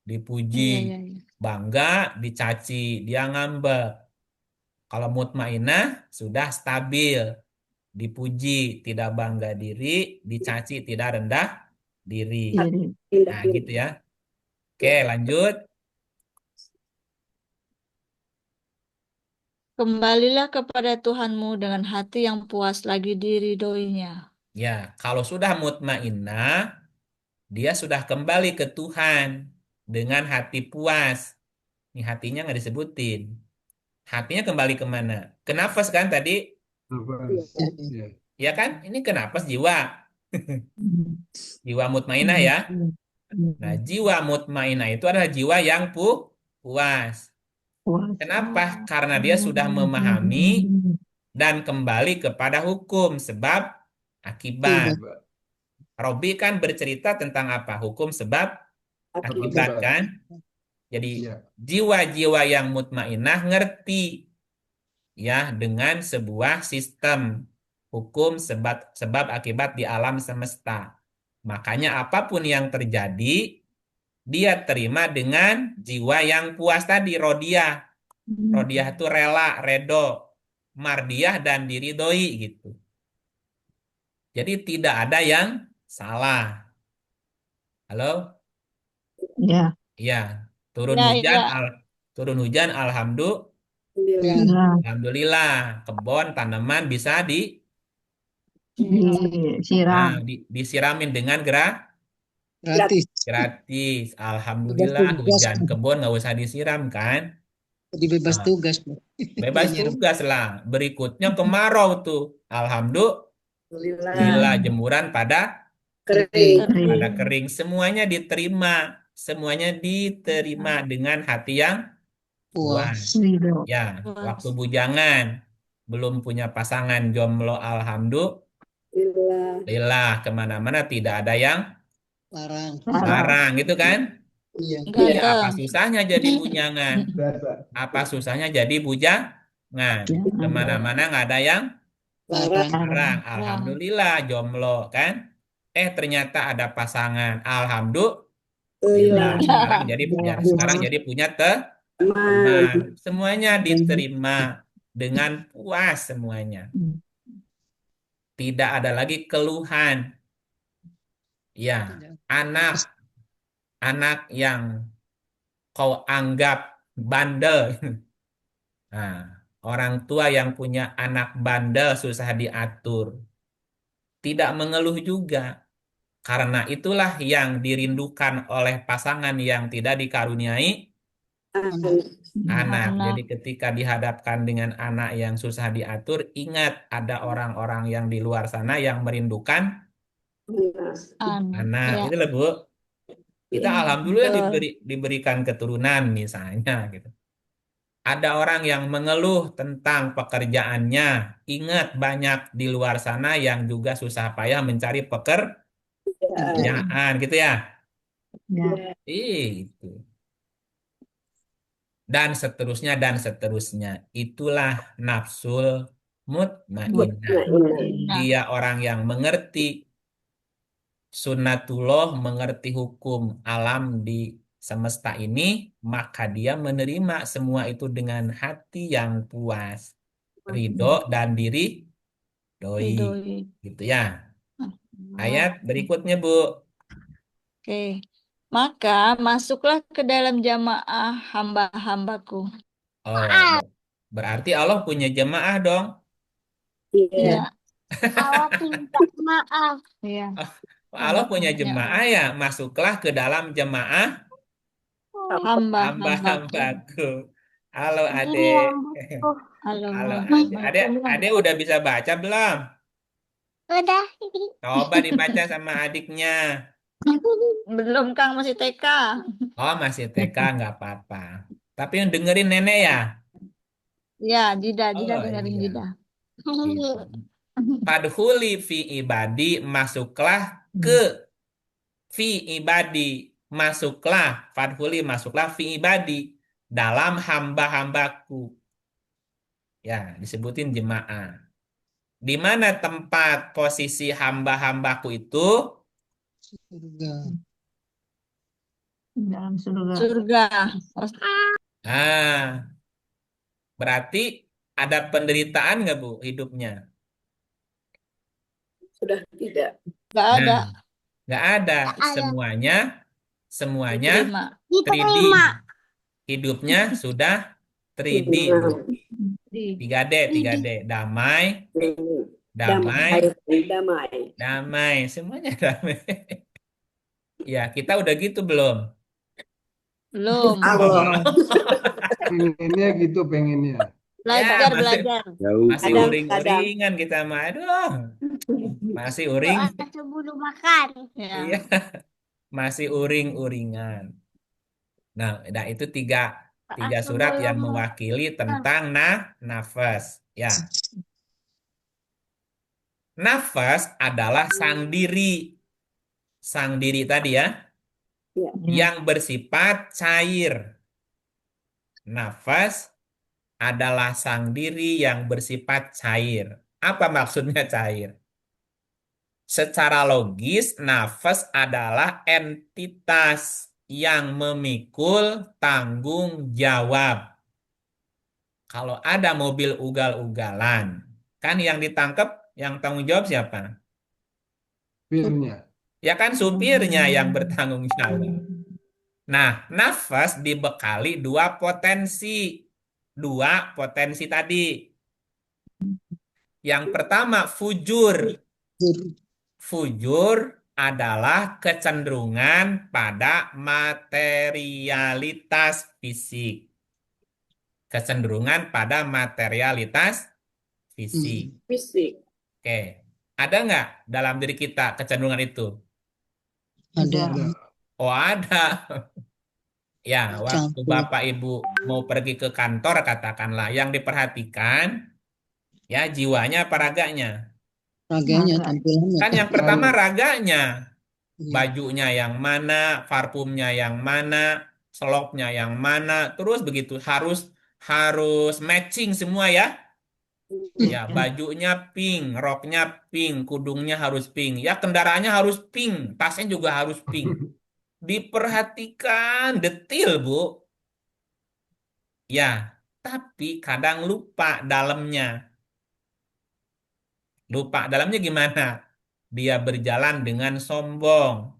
dipuji, Iya, iya, iya. bangga, dicaci, dia ngambek. Kalau mutmainah sudah stabil, dipuji, tidak bangga diri, dicaci, tidak rendah diri. Nah, gitu ya. Oke, lanjut. Kembalilah kepada Tuhanmu dengan hati yang puas lagi diridhoinya. Ya, kalau sudah mutmainnah, dia sudah kembali ke Tuhan dengan hati puas. Ini hatinya nggak disebutin. Hatinya kembali kemana? Ke nafas kan tadi? nafas, ya. Ya kan? Ini ke nafas jiwa. Jiwa mutmainnah ya. Nah, jiwa mutmainnah itu adalah jiwa yang puas. Kenapa? Karena dia sudah memahami dan kembali kepada hukum sebab akibat. Robi kan bercerita tentang apa? Hukum sebab akibat kan? Jadi Iya. jiwa-jiwa yang mutmainnah ngerti ya dengan sebuah sistem hukum sebab akibat di alam semesta. Makanya apapun yang terjadi dia terima dengan jiwa yang puas tadi, rodiah. Rodiah itu rela, redo. mardiyah dan diridhoi gitu. Jadi tidak ada yang salah. Halo? Ya. Iya, turun Ya, hujan ya. turun hujan Alhamdulillah. Ya. alhamdulillah, kebun tanaman bisa Disiram. disiramin dengan Gratis. gratis. Bebas Alhamdulillah tugas. hujan, kebun nggak usah disiram kan? Jadi bebas Nah, tugas. bebas Nggak nyiram. tugas lah. Berikutnya kemarau tuh. Alhamdulillah Ya. jemuran pada Kering. Kering. kering. Semuanya diterima. Semuanya diterima dengan hati yang puas. Puas. Ridho. Ya, waktu Puas. bujangan belum punya pasangan jomblo, alhamdulillah kemana-mana tidak ada yang Larang. larang gitu kan? Iya. Enggak Iya, ada. apa susahnya jadi bujangan? Apa susahnya jadi bujangan? Jangan. Kemana-mana nggak ada yang Larang. larang. Larang. Alhamdulillah jomblo kan? Ternyata ada pasangan. Alhamdulillah. Sekarang jadi punya teman. Semuanya diterima dengan puas semuanya. Tidak ada lagi keluhan. Ya, Tidak. anak yang kau anggap bandel. Nah, orang tua yang punya anak bandel susah diatur. Tidak mengeluh juga. Karena itulah yang dirindukan oleh pasangan yang tidak dikaruniai anak. Jadi Anak. ketika dihadapkan dengan anak yang susah diatur, ingat ada orang-orang yang di luar sana yang merindukan Anak. anak. Ya. Itu loh, Bu. Kita alhamdulillah Betul. diberikan keturunan misalnya gitu. Ada orang yang mengeluh tentang pekerjaannya. Ingat banyak di luar sana yang juga susah payah mencari pekerjaan gitu ya. Ya. Itu. Dan seterusnya dan seterusnya. Itulah nafsul mutmainnah. Nah, Dia orang yang mengerti sunnatullah, mengerti hukum alam di semesta ini, maka dia menerima semua itu dengan hati yang puas, ridho dan diri doi. ridhoi. Gitu ya. Allah. Ayat berikutnya, Bu. Oke. Maka masuklah ke dalam jamaah hamba-hambaku. Oh, berarti Allah punya jemaah dong. Iya. Allah minta maaf. Iya. Allah Allah punya punya jemaah ya, masuklah ke dalam jemaah hamba-hambaku. hamba-hambaku. Halo, Ini Adek. hamba. Halo, Halo, hamba. Adek. Adek udah bisa baca belum? Udah. Coba dibaca sama adiknya. Belum, Kang, masih TK. Oh, masih TK, nggak apa-apa. Tapi yang dengerin nenek ya? Ya, Jida Oh, dengerin iya. Jida. Gitu. Fadhuli fi ibadi, masuklah ke fi ibadi. Masuklah, fadhuli, masuklah fi ibadi. Dalam hamba-hambaku. Ya, disebutin jemaah. Di mana tempat posisi hamba-hambaku itu? Surga. Dalam surga. Surga. Ah, berarti ada penderitaan nggak, Bu, hidupnya? Sudah tidak. Nggak ada. Nah, nggak ada. Semuanya Diterima. 3D. Hidupnya sudah 3D, Bu. 3D, 3D. Damai, damai, Damai. damai. Semuanya damai. Ya, kita udah gitu belum? Belum. Allah. Pengennya gitu, pengennya. Belajar, Ya, belajar. Jauh. masih Kadang-kadang. uring-uringan kita mah. Aduh, masih uring. Sebelum makan. Ya. Iya, masih uring-uringan. Nah, itu tiga surat yang mewakili tentang nafas. Ya, nafas adalah sang diri. Sang diri tadi ya, Ya. yang bersifat cair. Nafas adalah sang diri yang bersifat cair. Apa maksudnya cair? Secara logis, nafas adalah entitas yang memikul tanggung jawab. Kalau ada mobil ugal-ugalan, kan yang ditangkap, yang tanggung jawab siapa? Supirnya. Ya kan supirnya yang bertanggung jawab. Nah, nafas dibekali dua potensi tadi. Yang pertama, fujur. Fujur adalah kecenderungan pada materialitas fisik. Kecenderungan pada materialitas fisik. Fisik. Oke. Ada nggak dalam diri kita kecenderungan itu? Ada. Ada. Oh, ada. Ya, waktu Campur. Bapak Ibu mau pergi ke kantor, katakanlah, yang diperhatikan, ya jiwanya apa raganya? Raganya, Raga. tampilannya. Kan yang pertama Raga. raganya. Iya. Bajunya yang mana, parfumnya yang mana, selopnya yang mana, terus begitu harus harus matching semua ya. Ya, bajunya pink, roknya pink, kudungnya harus pink. Ya, kendaraannya harus pink, tasnya juga harus pink. Diperhatikan detil, Bu. Ya, tapi kadang lupa dalamnya. Lupa dalamnya gimana? Dia berjalan dengan sombong.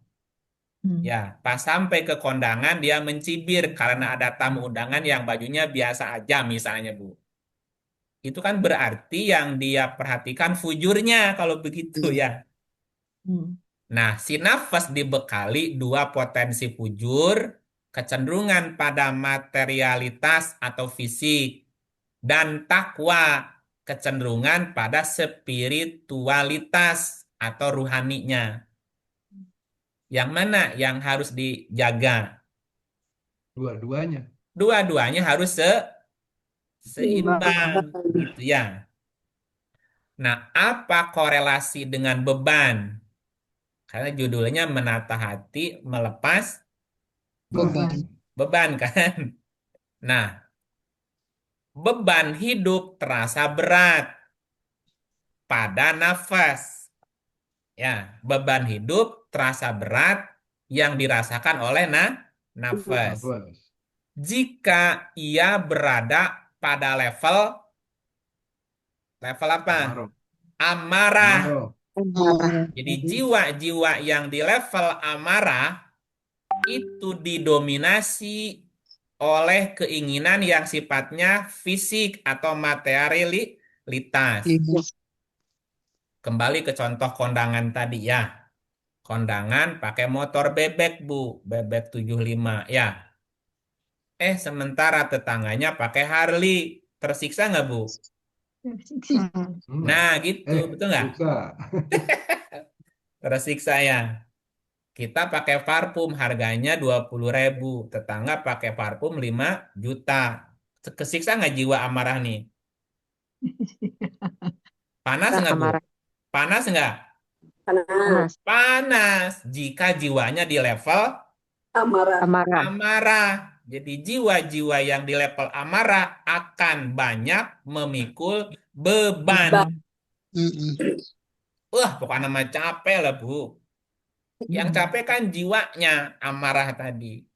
Ya, pas sampai ke kondangan dia mencibir karena ada tamu undangan yang bajunya biasa aja misalnya, Bu. Itu kan berarti yang dia perhatikan fujurnya kalau begitu ya. Nah, si nafas dibekali dua potensi fujur, kecenderungan pada materialitas atau fisik, dan takwa, kecenderungan pada spiritualitas atau ruhaninya. Yang mana yang harus dijaga? Dua-duanya. Dua-duanya harus seimbang, gitu ya. Nah, apa korelasi dengan beban? Karena judulnya menata hati, melepas Beban. beban kan. Nah, beban hidup terasa berat pada nafas. Ya, beban hidup terasa berat yang dirasakan oleh nafas. Nafas. Jika ia berada pada level apa? Amaroh. Amarah. Amaroh. Jadi jiwa-jiwa yang di level amarah itu didominasi oleh keinginan yang sifatnya fisik atau materialitas. Iya. Kembali ke contoh kondangan tadi ya. Kondangan pakai motor bebek, Bu. Bebek 75 ya. Sementara tetangganya pakai Harley. Tersiksa nggak, Bu? Enggak. Nah, gitu. Betul nggak? Bisa. Tersiksa ya. Kita pakai parfum harganya 20.000. Tetangga pakai parfum 5 juta. Kesiksa nggak jiwa amarah nih? Panas nggak, Bu? Amarah. Panas nggak? Panas. Panas. Jika jiwanya di level Amarah. Amarah. amarah. Jadi jiwa-jiwa yang di level amarah akan banyak memikul beban. Mm-mm. Wah, pokoknya nama capek lah, Bu. Yang capek kan jiwanya amarah tadi.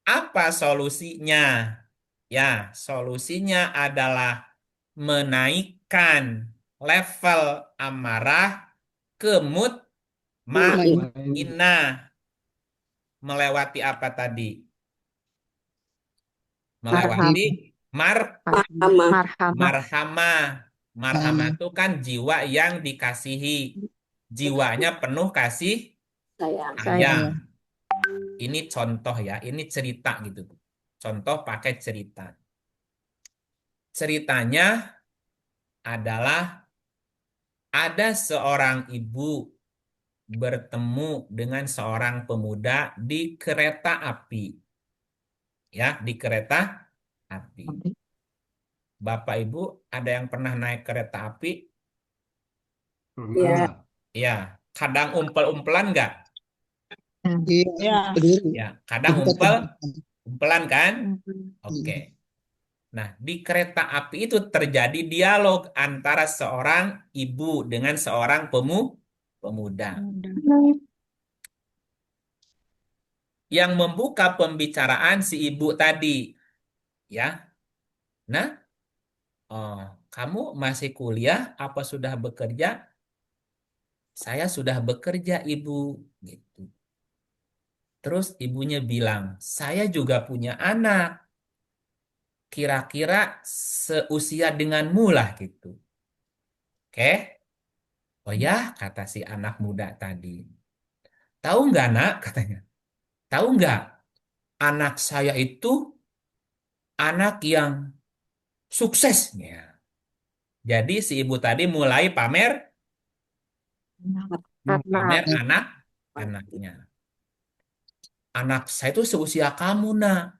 Apa solusinya? Ya, solusinya adalah menaikkan level amarah ke mutmainnah. Melewati apa tadi? Melewati Marhamah. Marhamah. marhamah. Marhamah itu kan jiwa yang dikasihi. Jiwanya penuh kasih Sayang. sayang. Ini contoh ya, ini cerita gitu. Contoh pakai cerita. Ceritanya adalah ada seorang ibu bertemu dengan seorang pemuda di kereta api. Ya, di kereta api. Bapak Ibu, ada yang pernah naik kereta api? Iya. Pernah. Ya, kadang umpel-umpelan nggak? Iya. Berdiri. Ya, kadang umpelan kan? Oke. Nah, di kereta api itu terjadi dialog antara seorang ibu dengan seorang pemuda. Yang membuka pembicaraan si ibu tadi. Ya. Nah, oh, kamu masih kuliah apa sudah bekerja? Saya sudah bekerja, Ibu. Gitu. Terus ibunya bilang, saya juga punya anak. Kira-kira seusia denganmu lah gitu. Oke? Oh ya, kata si anak muda tadi. Tahu nggak, Nak? Katanya. Tahu nggak? Anak saya itu anak yang sukses. Ya. Jadi si ibu tadi mulai pamer Anak. anak-anaknya. Anak saya itu seusia kamu, Nak.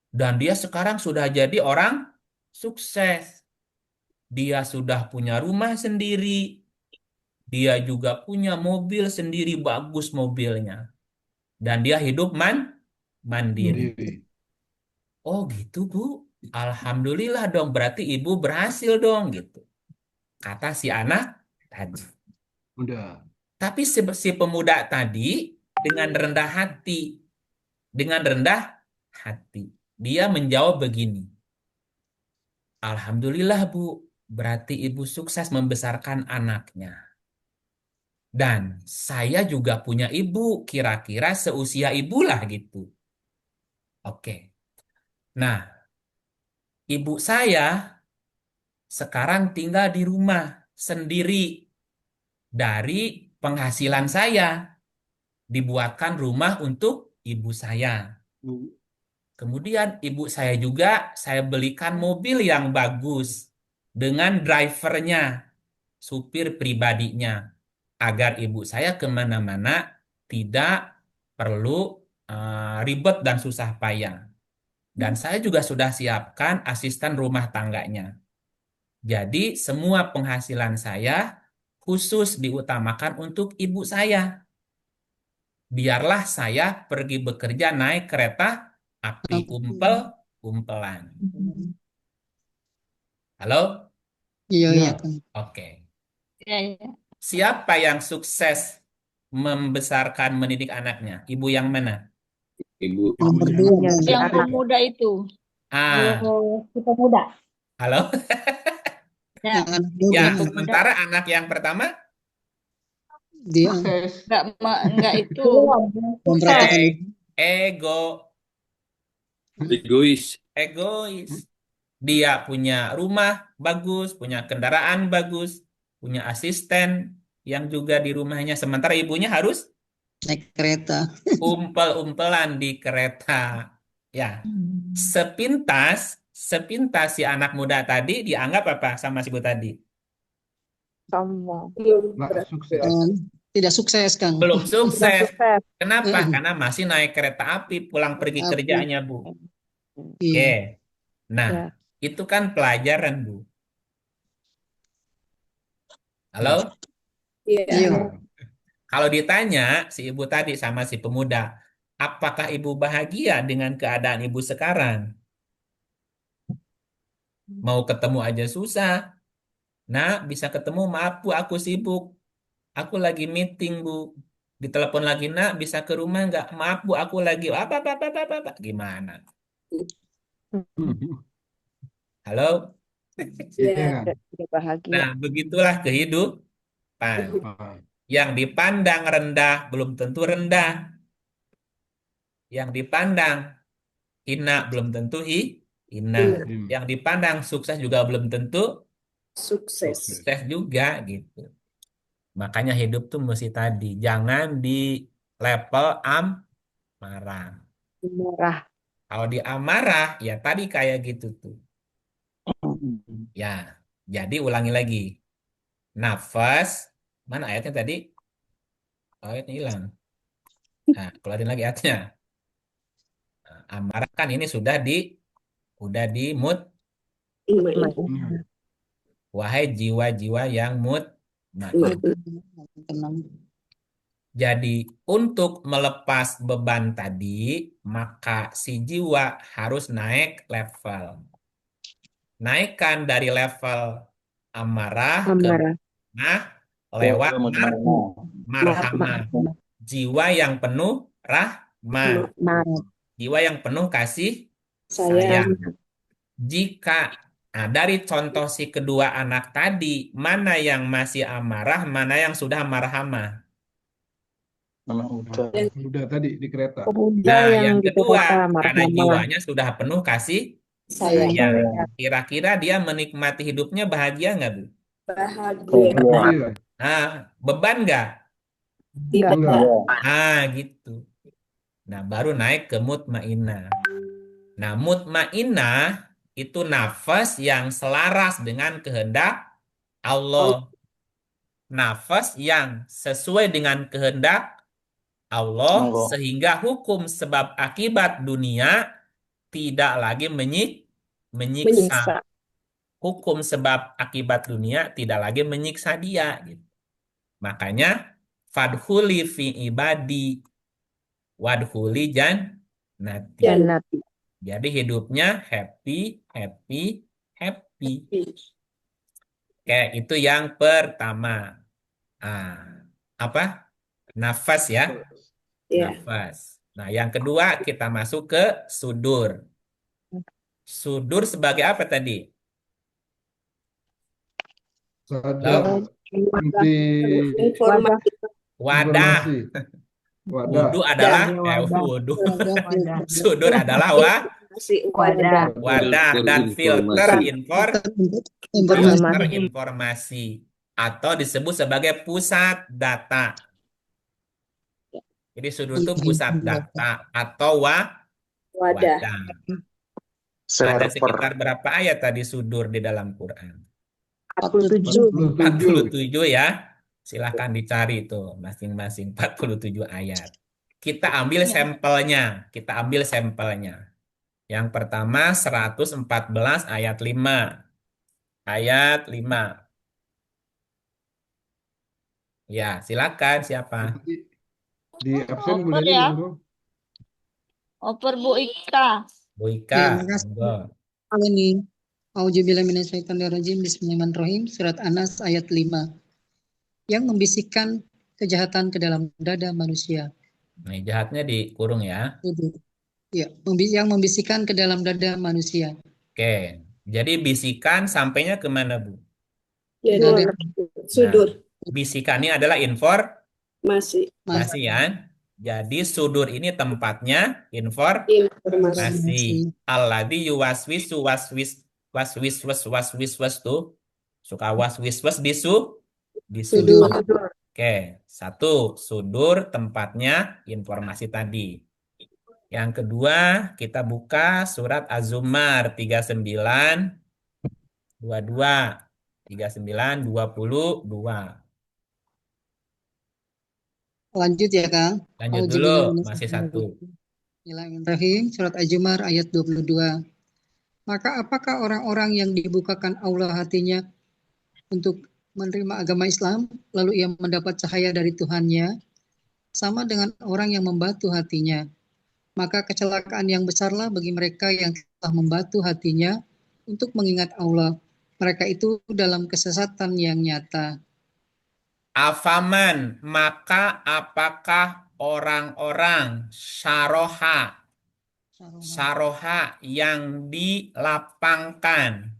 Dan dia sekarang sudah jadi orang sukses. Dia sudah punya rumah sendiri. Dia juga punya mobil sendiri, bagus mobilnya. Dan dia hidup mandiri. Mandiri. Oh gitu, Bu. Alhamdulillah dong, berarti ibu berhasil dong gitu. Kata si anak tadi. Udah. Tapi si pemuda tadi dengan rendah hati. Dengan rendah hati. Dia menjawab begini. Alhamdulillah, Bu. Berarti ibu sukses membesarkan anaknya. Dan saya juga punya ibu, kira-kira seusia ibu lah gitu. Oke. Nah, ibu saya sekarang tinggal di rumah sendiri dari penghasilan saya. Dibuatkan rumah untuk ibu saya. Kemudian ibu saya juga saya belikan mobil yang bagus dengan drivernya, supir pribadinya, agar ibu saya kemana-mana tidak perlu ribet dan susah payah. Dan saya juga sudah siapkan asisten rumah tangganya. Jadi semua penghasilan saya khusus diutamakan untuk ibu saya. Biarlah saya pergi bekerja naik kereta api umpel-umpelan. Halo? Iya, Ya. iya, Kang. Oke. Ya, ya. Siapa yang sukses membesarkan mendidik anaknya? Ibu yang mana? Ibu. Nomor 2, Kang. Yang pemuda itu. Ah, Si pemuda. halo? Ya, Yang anak muda. Ya, pemuda. sementara anak yang pertama Dia Enggak itu. memperhatikan e- ibu. ego, Egois. egois. Dia punya rumah bagus, punya kendaraan bagus, punya asisten yang juga di rumahnya. Sementara ibunya harus Naik kereta. umpel-umpelan di kereta. Ya, sepintas si anak muda tadi dianggap apa sama si ibu tadi? Sombong. Nggak sukses. Tidak sukses, Kang. Belum Tidak sukses. sukses. Kenapa? Mm. Karena masih naik kereta api pulang pergi Api. kerjanya, Bu. Oke. Iya. Nah, Ya. itu kan pelajaran, Bu. Halo? Iya. Iya. Kalau ditanya si ibu tadi sama si pemuda, apakah ibu bahagia dengan keadaan ibu sekarang? Mau ketemu aja susah. Nah, bisa ketemu, maaf Bu, aku sibuk. Aku lagi meeting, Bu. Ditelepon lagi, nak, bisa ke rumah nggak? Maaf Bu, aku lagi apa. Gimana? Halo? Iya. Tidak bahagia. Nah, begitulah kehidupan. Yang dipandang rendah belum tentu rendah. Yang dipandang hina belum tentu hina. Yang dipandang sukses juga belum tentu Sukses. sukses juga gitu. Makanya hidup tuh mesti tadi. Jangan di level amarah. Marah. Kalau di amarah, ya tadi kayak gitu tuh. Ya, jadi ulangi lagi. Nafas, mana ayatnya tadi? Oh, ayatnya hilang. Nah, keluarin lagi ayatnya. Nah, amarah kan ini udah di mood. Wahai jiwa-jiwa yang mutmain. Tenang. Jadi untuk melepas beban tadi, maka si jiwa harus naik level. Naikkan dari level amarah ke nah lewat marhamah. Jiwa yang penuh rahmah. Marah. Jiwa yang penuh kasih Sayang. sayang. Jika dari contoh si kedua anak tadi, mana yang masih amarah, mana yang sudah marhamah? Nah, udah tadi di kereta. Pemuda Nah, yang yang di kedua, kereta karena marhamah. jiwanya sudah penuh kasih Sayang. sayang. Kira-kira dia menikmati hidupnya bahagia nggak, Bu? Bahagia. Bahagia. Nah, beban nggak? Tidak. Enggak. Ah, gitu. Nah, baru naik ke mutmainah. Nah, mutmainah itu nafas yang selaras dengan kehendak Allah. Nafas yang sesuai dengan kehendak Allah sehingga hukum sebab akibat dunia tidak lagi menyiksa. Menyiksa. Hukum sebab akibat dunia tidak lagi menyiksa dia. Gitu. Makanya fadhuli fi ibadi wadhuli jannati. Jannati. Jadi hidupnya happy, happy, happy. Oke, itu yang pertama. Apa? Nafas ya. Ya. Nafas. Nah, yang kedua kita masuk ke sudur. Sudur sebagai apa tadi? Sadar, inti Informasi. Wadah. informasi. Wadah. Wudu adalah wudu. Sudur adalah Wadah. wadah dan filter informasi atau disebut sebagai pusat data. Jadi sudur itu pusat data atau Wadah. wadah. Ada sekitar berapa ayat tadi sudur di dalam Quran? 47. 47 ya. Silahkan dicari itu masing-masing 47 ayat. Kita ambil sampelnya. Yang pertama 114 ayat 5. Ayat 5. Ya, silakan siapa? Di absen Oper boleh ya. dulu. Oper Bu Ika. Bu Ya, Ika, makasih. monggo. Kalau ini, Auzubillahiminasyaitonirrajim, Bismillahirrahmanirrahim, surat An-Nas ayat 5. Yang membisikkan kejahatan ke dalam dada manusia. Nah, jahatnya dikurung ya. Ya, yang membisikkan ke dalam dada manusia. Oke. Jadi bisikan sampainya kemana, Bu? Ya, Dada sudur. Bisikan ini adalah informasi Masih. kan? Jadi sudur ini tempatnya informasi. Informasi. Alladzi yuwaswisu waswis tuh. Suka waswis di sudur. Oke, satu, sudur tempatnya informasi tadi. Yang kedua, kita buka surat Az-Zumar 39, 22, 39, 22. Lanjut ya, Kang. Lanjut dulu, masih satu. Bismillahirrahmanirrahim, surat Az-Zumar ayat 22. Maka apakah orang-orang yang dibukakan Allah hatinya untuk menerima agama Islam, lalu ia mendapat cahaya dari Tuhannya, sama dengan orang yang membatu hatinya. Maka kecelakaan yang besarlah bagi mereka yang telah membatu hatinya untuk mengingat Allah. Mereka itu dalam kesesatan yang nyata. Afaman, maka apakah orang-orang syaroha yang dilapangkan.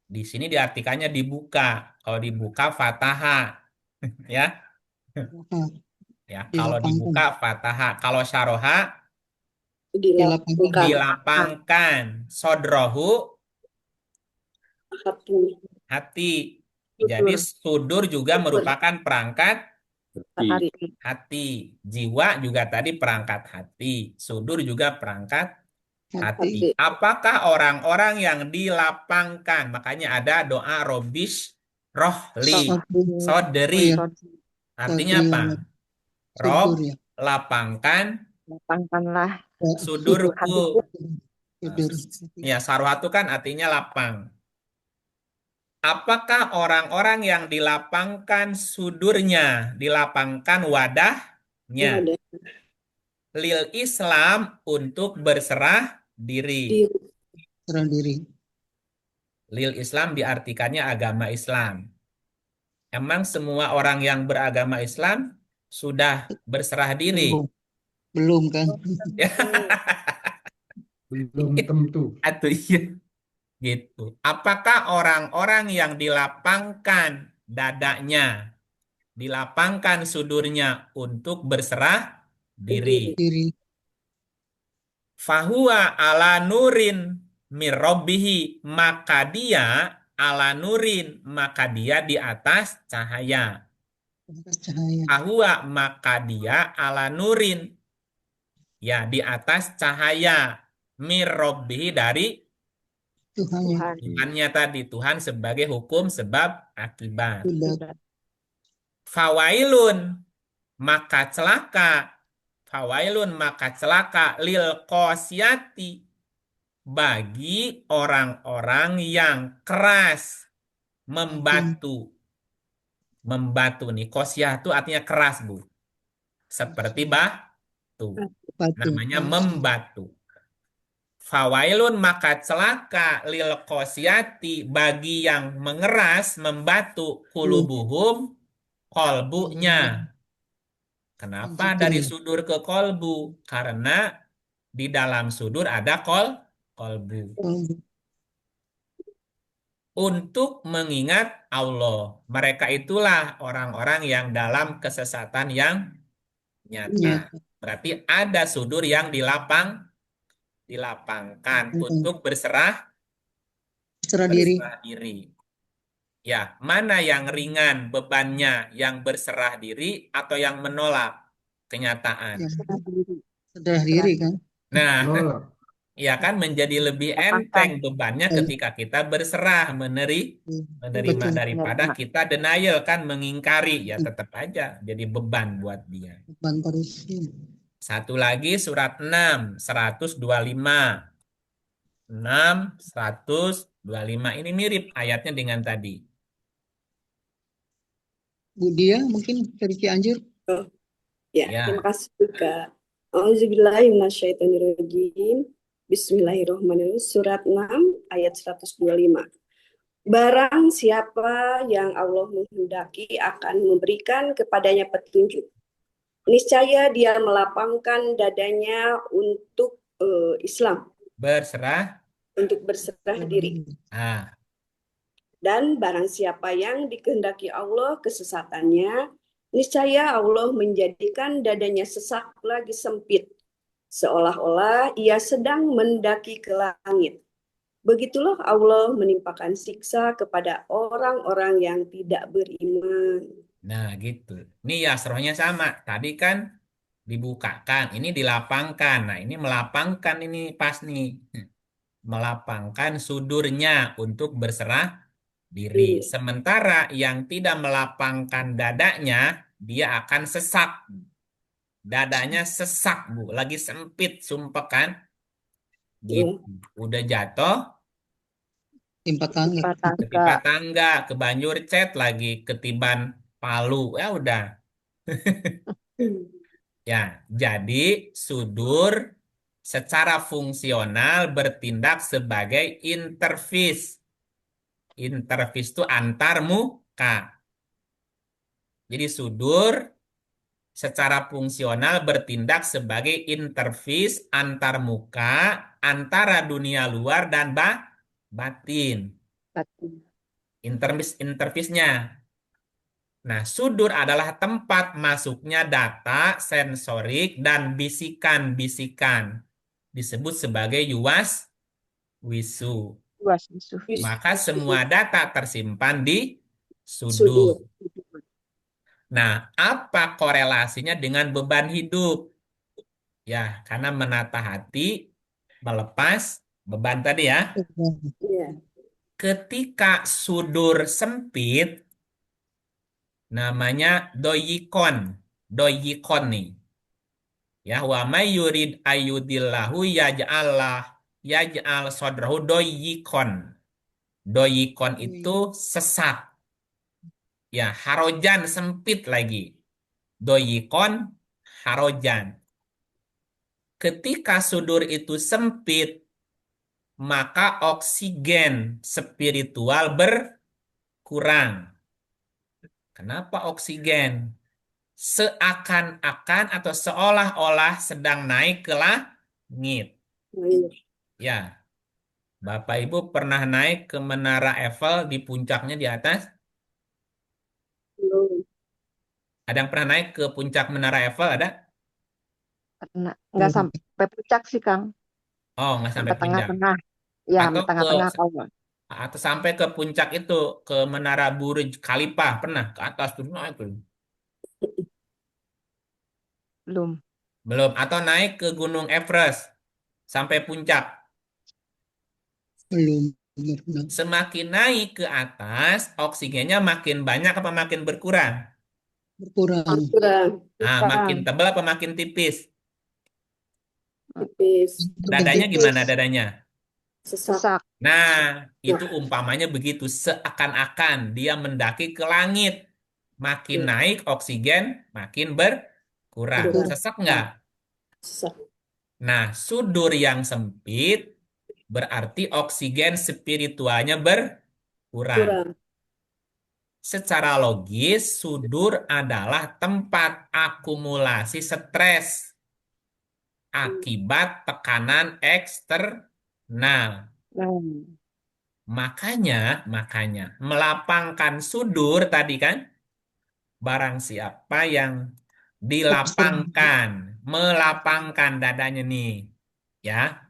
Di sini diartikannya dibuka. Kalau dibuka fataha, ya. Ya, kalau dibuka fataha. Kalau syaroha dilapangkan. Sodrohu hati. Jadi sudur juga merupakan perangkat hati. Jiwa juga tadi perangkat hati. Sudur juga perangkat hati. Apakah orang-orang yang dilapangkan? Makanya ada doa Robis Rohli Soderi. Artinya apa? Rob, lapangkan Lapangkanlah sudurku. Ya, sarwatu kan artinya lapang. Apakah orang-orang yang dilapangkan sudurnya, dilapangkan wadahnya? Lil Islam untuk berserah diri. Lil Islam diartikannya agama Islam. Emang semua orang yang beragama Islam sudah berserah diri? Belum kan? Belum tentu. Atau iya gitu. Apakah orang-orang yang dilapangkan dadanya, dilapangkan sudurnya untuk berserah diri? Diri. Fahuwa ala nurin mirrobihi, maka dia ala nurin, maka dia di atas cahaya. Atas cahaya. Fahuwa, maka dia ala nurin, ya di atas cahaya, mirrobihi dari Tuhannya. Tuhan. Tuhannya tadi, Tuhan sebagai hukum sebab akibat. Sudah. Fawailun, maka celaka. Fawailun, maka celaka lil qasiyati, bagi orang-orang yang keras membatu. Membatu nih, qasiyah itu artinya keras, Bu. Seperti batu. Batu. Namanya membatu. Fawailun, maka celaka lil qasiyati, bagi yang mengeras, membatu, kulubuhum, kolbunya. Kenapa dari sudur ke kolbu? Karena di dalam sudur ada kolbu. Untuk mengingat Allah. Mereka itulah orang-orang yang dalam kesesatan yang nyata. Berarti ada sudur yang dilapangkan untuk berserah diri. Ya, mana yang ringan bebannya, yang berserah diri atau yang menolak kenyataan? Serah diri kan? Nah, Nolak. ya kan menjadi lebih enteng bebannya ketika kita berserah menerima daripada kita denial kan, mengingkari, ya tetap aja jadi beban buat dia. Beban terus. Satu lagi surat 6 125. 6 125 ini mirip ayatnya dengan tadi. Bu Dia mungkin dari Cianjur. Ya, Ya. terima kasih Kak. Auzubillahiminasyaitonirrajim. Bismillahirrahmanirrahim. Surat 6 ayat 125. Barang siapa yang Allah menghendaki akan memberikan kepadanya petunjuk. Niscaya dia melapangkan dadanya untuk Islam, Berserah. untuk berserah diri. Ah, Dan barang siapa yang dikehendaki Allah kesesatannya, niscaya Allah menjadikan dadanya sesak lagi sempit, seolah-olah ia sedang mendaki ke langit. Begitulah Allah menimpakan siksa kepada orang-orang yang tidak beriman. nah gitu. Ini ya serohnya sama. Tadi kan dibukakan, ini dilapangkan. Nah, ini melapangkan, ini pas nih. Melapangkan sudurnya untuk berserah diri. Sementara yang tidak melapangkan dadanya, dia akan sesak. Dadanya sesak, Bu. Lagi sempit, sumpah kan? Gitu. Udah jatuh, Timpa tangga. ketimpa tangga, ke banjur cet lagi, ketiban palu. Ya udah. Ya, jadi sudur secara fungsional bertindak sebagai interface. Interface itu antar muka. Jadi sudur secara fungsional bertindak sebagai interface antar muka antara dunia luar dan batin. Interface-nya. Nah, sudur adalah tempat masuknya data sensorik dan bisikan-bisikan. Disebut sebagai wisu. Maka semua data tersimpan di sudur. Nah, apa korelasinya dengan beban hidup? Ya, karena menata hati, melepas beban tadi ya. Ketika sudur sempit, namanya doyikon. Doyikon nih. Ya, wa may yurid ayyudillahu yaj'al sodrahu doyikon. Doyikon itu sesak. Ya, harojan sempit lagi. Doyikon, harojan. Ketika sudur itu sempit, maka oksigen spiritual berkurang. Kenapa oksigen? Seakan-akan atau seolah-olah sedang naik ke langit. Ya, Bapak Ibu pernah naik ke Menara Eiffel di puncaknya di atas? Belum. Ada yang pernah naik ke puncak Menara Eiffel? Ada? Karena nggak sampai puncak sih, Kang. Oh, nggak sampai Sampai puncak. tengah-tengah. Ya, Atau ke tengah-tengah kalau nggak. atau sampai ke puncak itu ke Menara Burj Khalifa pernah ke atas tuh naik tuh. Belum. Belum. Atau naik ke Gunung Everest sampai puncak. Belum pernah. Semakin naik ke atas, oksigennya makin banyak apa makin berkurang? Berkurang. Kurang Ah, makin Kurang. tebal apa makin tipis? tipis, Dadanya Tipis. gimana dadanya? sesak. Sesak. Nah, itu Nah, umpamanya begitu. Seakan-akan dia mendaki ke langit. Makin ya, naik oksigen, makin berkurang. berkurang, Sesak nggak? sesak, Nah, sudur yang sempit berarti oksigen spiritualnya berkurang. kurang. Secara logis, sudur adalah tempat akumulasi stres akibat tekanan eksternal. Nah, Makanya, melapangkan sudur tadi kan, barang siapa yang dilapangkan, melapangkan dadanya nih, ya.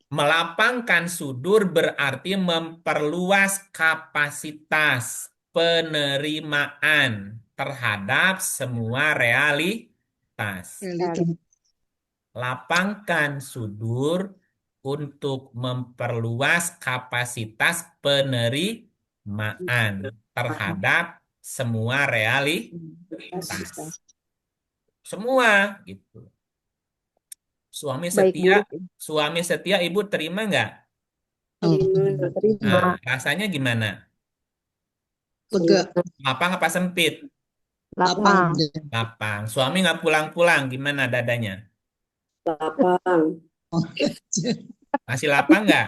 Melapangkan sudur berarti memperluas kapasitas penerimaan terhadap semua realitas. Realitas. Lapangkan sudur untuk memperluas kapasitas penerimaan terhadap semua realitas. Kapasitas. Semua gitu. Suami baik setia, buruk suami setia ibu terima nggak? Terima, terima. Nah, rasanya gimana? Lega. Lapang apa sempit? Lapang. Lapang. Lapang. Suami nggak pulang-pulang, gimana dadanya? lapang, Masih lapang nggak?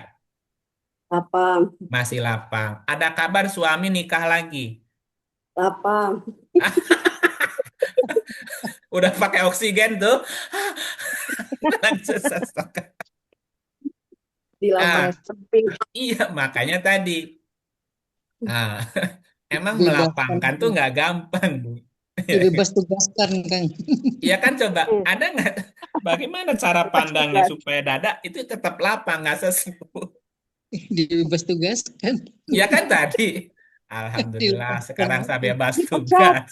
lapang, Masih lapang. Ada kabar suami nikah lagi? lapang, Udah pakai oksigen tuh. Langsung sesak. di lapang. Ah, Sempit. iya makanya tadi. Ah, emang Dibebaskan. melapangkan tuh nggak gampang, Bu. Dibebas tugaskan, Kang. Iya kan coba, ada nggak? Bagaimana cara pandangnya Tugas. supaya dada itu tetap lapang, nggak sesak? Dibebas tugaskan. Iya kan tadi. Alhamdulillah, Dilepaskan. sekarang saya bebas Dipecat. tugas.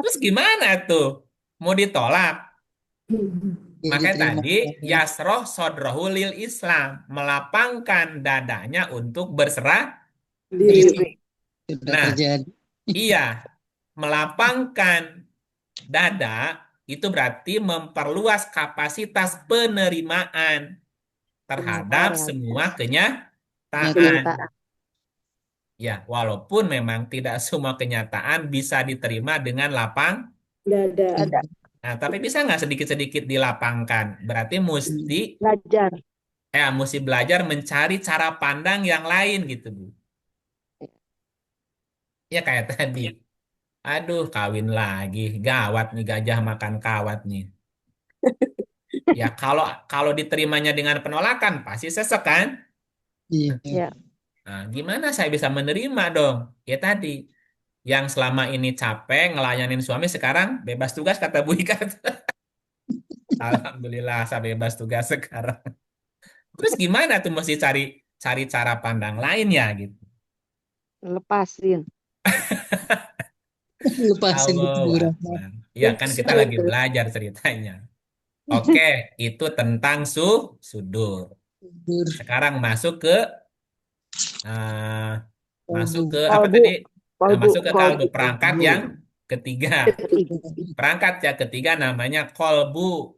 Terus gimana tuh? Mau ditolak? Ya, Makanya diterima. tadi yasroh sodrohu lil Islam, melapangkan dadanya untuk berserah Diri. diri. Sudah Nah, terjadi. iya, melapangkan dada itu berarti memperluas kapasitas penerimaan terhadap semua kenyataan. Kenyataan. Ya, walaupun memang tidak semua kenyataan bisa diterima dengan lapang. Dada. Ada. Nah, tapi bisa nggak sedikit-sedikit dilapangkan? Berarti Belajar. mesti belajar mencari cara pandang yang lain gitu, Bu. Ya kayak tadi. Aduh, kawin lagi. Gawat nih gajah makan kawat nih. Ya kalau kalau diterimanya dengan penolakan pasti sesek kan? Iya. Ya. Nah, gimana saya bisa menerima dong? Ya tadi, yang selama ini capek ngelayanin suami sekarang bebas tugas kata Bu Ika. Alhamdulillah saya bebas tugas sekarang. Terus gimana tuh mesti cari cari cara pandang lain ya gitu. Lepasin. Lepasin Allah itu berapa. Akbar. Ya kan kita lagi belajar ceritanya. Oke, itu tentang sudur. Sekarang eh, masuk ke apa Kolbu. tadi? Kolbu. Masuk ke kalbu Kolbu. perangkat yang ketiga. Ketiga. Perangkat yang ketiga namanya kolbu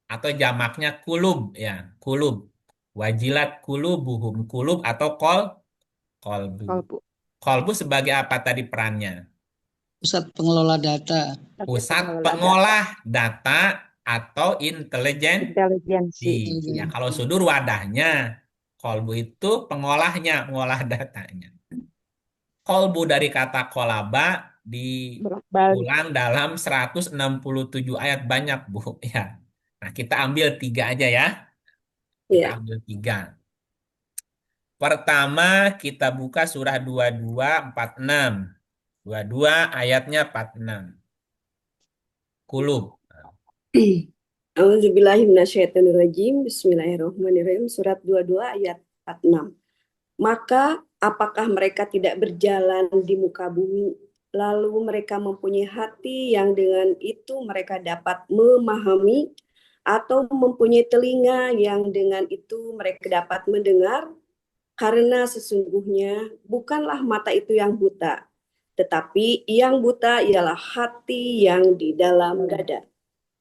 atau jamaknya kulub ya, kulub. Wajilat kulubuhum, kulub atau kolbu. Kolbu. Kolbu sebagai apa tadi perannya? Pusat pengelola data. Pusat Pengelola pengolah data atau intelijensi. intelijensi. Ya, kalau sudur wadahnya, kolbu itu pengolahnya, mengolah datanya. Kolbu dari kata kolaba Bolak-balik. diulang dalam 167 ayat banyak, Bu. Ya. Nah, kita ambil 3 aja ya. Kita Ya. ambil 3. Pertama, kita buka surah 22 46. 22 ayatnya 46. Kulub. A'udzubillahiminasyaitonirrajim. Bismillahirrahmanirrahim. Surat 22 ayat 46. Maka apakah mereka tidak berjalan di muka bumi, lalu mereka mempunyai hati yang dengan itu mereka dapat memahami, atau mempunyai telinga yang dengan itu mereka dapat mendengar? Karena sesungguhnya bukanlah mata itu yang buta, tetapi yang buta ialah hati yang di dalam dada.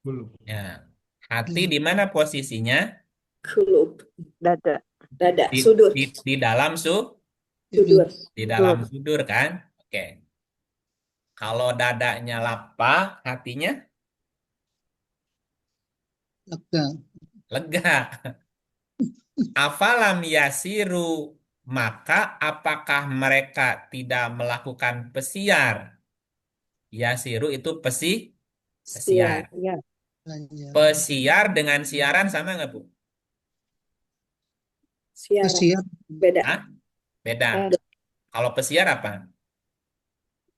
Belum. Ya. Hati di mana posisinya? Kulub, Dada. dada, Di, sudur, di dalam sudur. di dalam sudur kan? Oke. Kalau dadanya lapang, hatinya Lega. lega. Afalam yasiru, maka apakah mereka tidak melakukan pesiar? Yasiru itu pesiar. Ya. Belajar. Pesiar dengan siaran sama nggak, Bu? Siaran, Pesiar, beda. Hah? Beda. Eh, Kalau pesiar apa?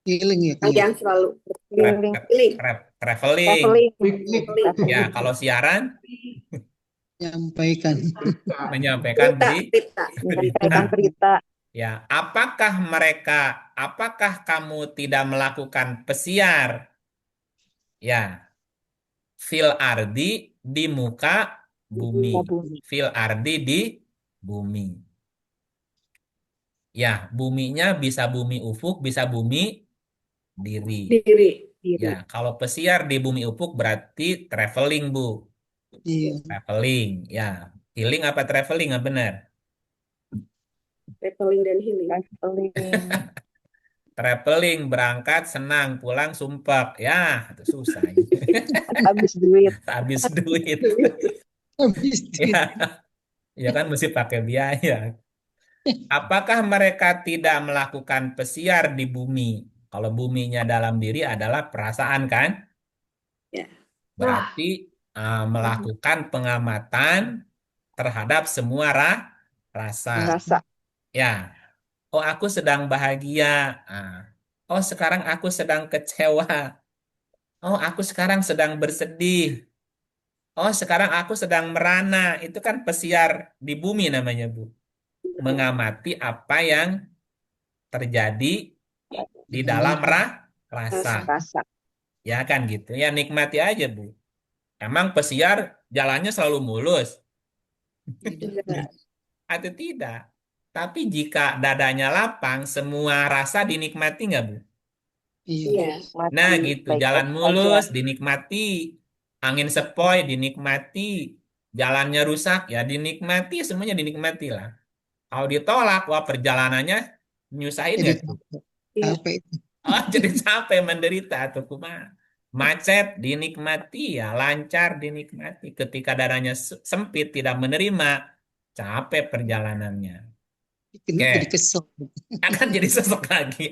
healing ya Kang ya. Yang selalu Healing. Traveling. Traveling. Piknik. Ya, kalau siaran Menyampaikan. menyampaikan berita. Menyampaikan berita. Ya, apakah kamu tidak melakukan pesiar? Ya, fil ardi di muka bumi. Bumi. Fil ardi di bumi. Ya, buminya bisa bumi ufuk, bisa bumi diri. Diri. Ya, kalau pesiar di bumi ufuk berarti traveling, Bu. Iya. Traveling, ya. Healing apa traveling, nggak benar? Traveling dan healing. Traveling. Traveling, berangkat, senang, pulang, sumpek. Ya, itu susah. Habis duit. Habis duit. Habis Ya, ya kan mesti pakai biaya. Apakah mereka tidak melakukan pesiar di bumi? Kalau buminya dalam diri adalah perasaan kan? Ya. Berarti melakukan pengamatan terhadap semua rasa. Rasa. Ya, oh aku sedang bahagia. Oh sekarang aku sedang kecewa. Oh aku sekarang sedang bersedih. Oh sekarang aku sedang merana. Itu kan pesiar di bumi namanya, Bu. Mengamati apa yang terjadi di dalam rasa. Rasa. Ya kan gitu. Ya nikmati aja, Bu. Emang pesiar jalannya selalu mulus? Tidak. Atau tidak? Tapi jika dadanya lapang, semua rasa dinikmati nggak, Bu? Iya. Iya. Nah Mati. gitu, Baik-baik jalan saja. mulus dinikmati, angin sepoi dinikmati, jalannya rusak ya dinikmati, semuanya dinikmati lah. Kalau ditolak, wah perjalanannya nyusahin Jadi nggak tuh? Iya. capek. Oh jadi capek menderita atau kumaha. Macet dinikmati ya, lancar dinikmati. Ketika darahnya sempit tidak menerima, capek perjalanannya. Jadi Oke, kesel. akan jadi sesek lagi.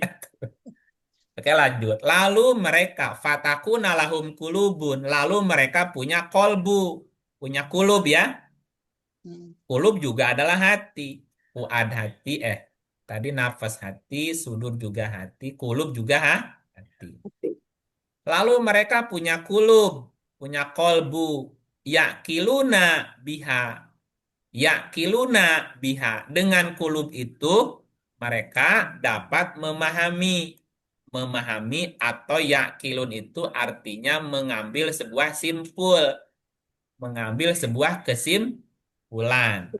Oke lanjut. Lalu mereka fatakuna lahum kulubun. Lalu mereka punya kolbu. Punya kulub ya. Hmm. Kulub juga adalah hati. Fuad hati. Tadi nafas hati. Sudur juga hati. Kulub juga hati. Lalu mereka punya kulub. Punya kolbu. Yakiluna biha. Yakiluna biha. Dengan kulub itu mereka dapat memahami. Memahami atau yakilun itu artinya mengambil sebuah simpul, mengambil sebuah kesimpulan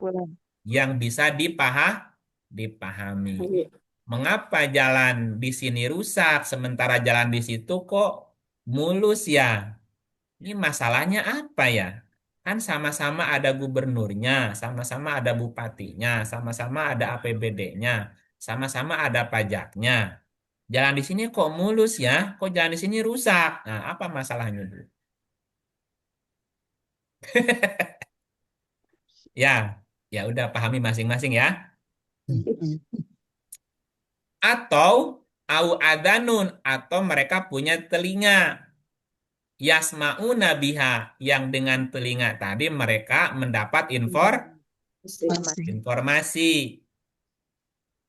yang bisa dipahami. Mengapa jalan di sini rusak sementara jalan di situ kok mulus ya? Ini masalahnya apa ya? Kan sama-sama ada gubernurnya, sama-sama ada bupatinya, sama-sama ada APBD-nya, sama-sama ada pajaknya. Jalan di sini kok mulus ya? Kok jalan di sini rusak? Nah, apa masalahnya, Bu? Ya, ya udah pahami masing-masing ya. Hmm. Atau au adanun atau mereka punya telinga. yasma'una biha, yang dengan telinga tadi mereka mendapat Informasi. informasi.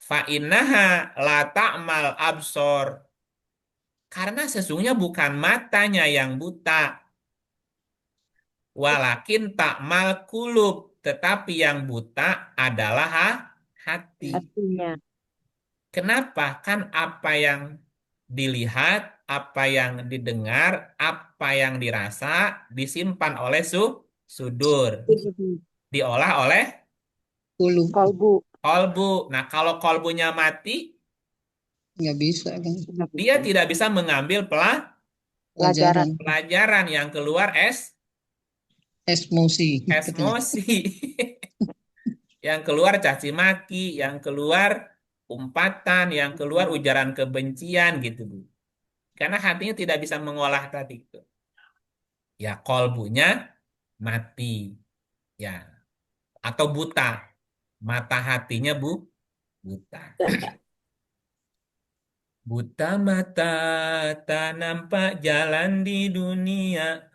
Fa innaha la ta'mal absor, karena sesungguhnya bukan matanya yang buta, walakin ta'mal kulub, tetapi yang buta adalah hati. Hatinya. Kenapa? Kan apa yang dilihat, apa yang didengar, apa yang dirasa disimpan oleh sudur, diolah oleh Kulub Kolbu. kolbu. Nah, kalau kolbunya mati, nggak bisa kan? Nggak dia bisa. tidak bisa mengambil Pelajaran. pelajaran, yang keluar Emosi katanya. esmosi, yang keluar caci maki, yang keluar umpatan, yang keluar ujaran kebencian gitu, Bu. Karena hatinya tidak bisa mengolah tadi itu. Ya, kolbunya mati, ya, atau buta. Mata hatinya buta. Buta mata tak nampak jalan di dunia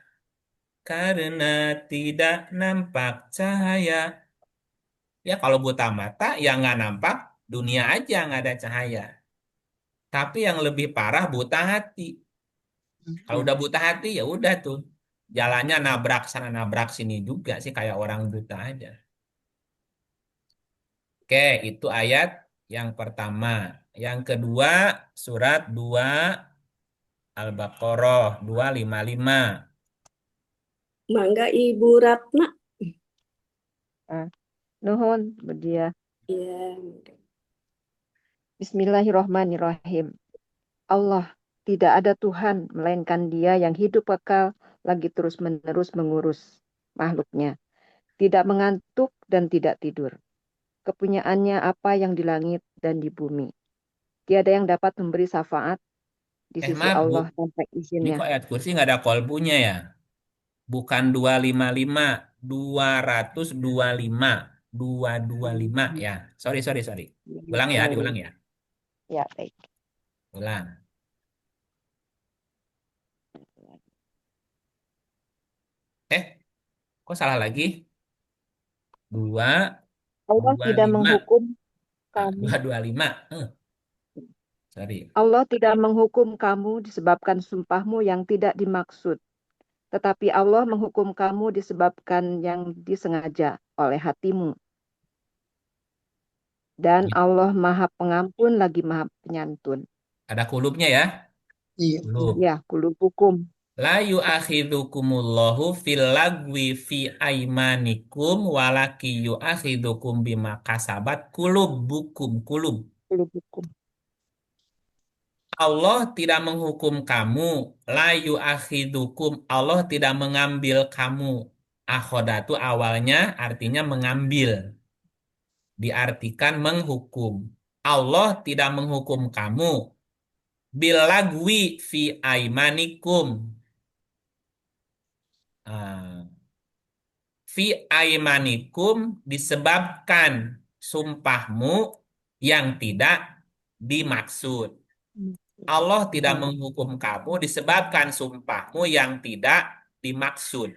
karena tidak nampak cahaya. Ya, kalau buta mata ya nggak nampak dunia aja, nggak ada cahaya. Tapi yang lebih parah buta hati. Kalau udah buta hati ya udah tuh. Jalannya nabrak sana nabrak sini juga sih, kayak orang buta aja. Oke, itu ayat yang pertama. Yang kedua, surat 2 Al-Baqarah 255. Mangga Ibu Ratna. Nuhun, Budia. Ya, Bismillahirrahmanirrahim. Allah, tidak ada Tuhan melainkan Dia yang hidup kekal lagi terus-menerus mengurus makhluknya. Tidak mengantuk dan tidak tidur. Kepunyaannya apa yang di langit dan di bumi. Tiada yang dapat memberi syafaat di sisi Maaf, Bu. Allah tanpa Ini izinnya. kok ayat kursi nggak ada kolbunya ya? Bukan 255, 225, 225 ya. Sorry, sorry, sorry. Ulang ya, diulang ya. Ya, baik. Ulang. Kok salah lagi? 2, Allah tidak 25. menghukum Ah, kamu. 225. Sorry. Allah tidak menghukum kamu disebabkan sumpahmu yang tidak dimaksud. Tetapi Allah menghukum kamu disebabkan yang disengaja oleh hatimu. Dan Allah Maha Pengampun lagi Maha Penyantun. Ada kulubnya ya? Iya. Kulub. Ya, kulub hukum. La yu'akhidukumullahu fil lagwi fi aimanikum walaki yu'akhidukum bima kasabat kulubukum. Kulub. Kulub hukum. Allah tidak menghukum kamu. La yu'akhidukum. Allah tidak mengambil kamu. Akhodatu awalnya artinya mengambil. Diartikan menghukum. Allah tidak menghukum kamu. Bilagwi fi aimanikum. Ah, fi aimanikum disebabkan sumpahmu yang tidak dimaksud. Allah tidak menghukum kamu disebabkan sumpahmu yang tidak dimaksud.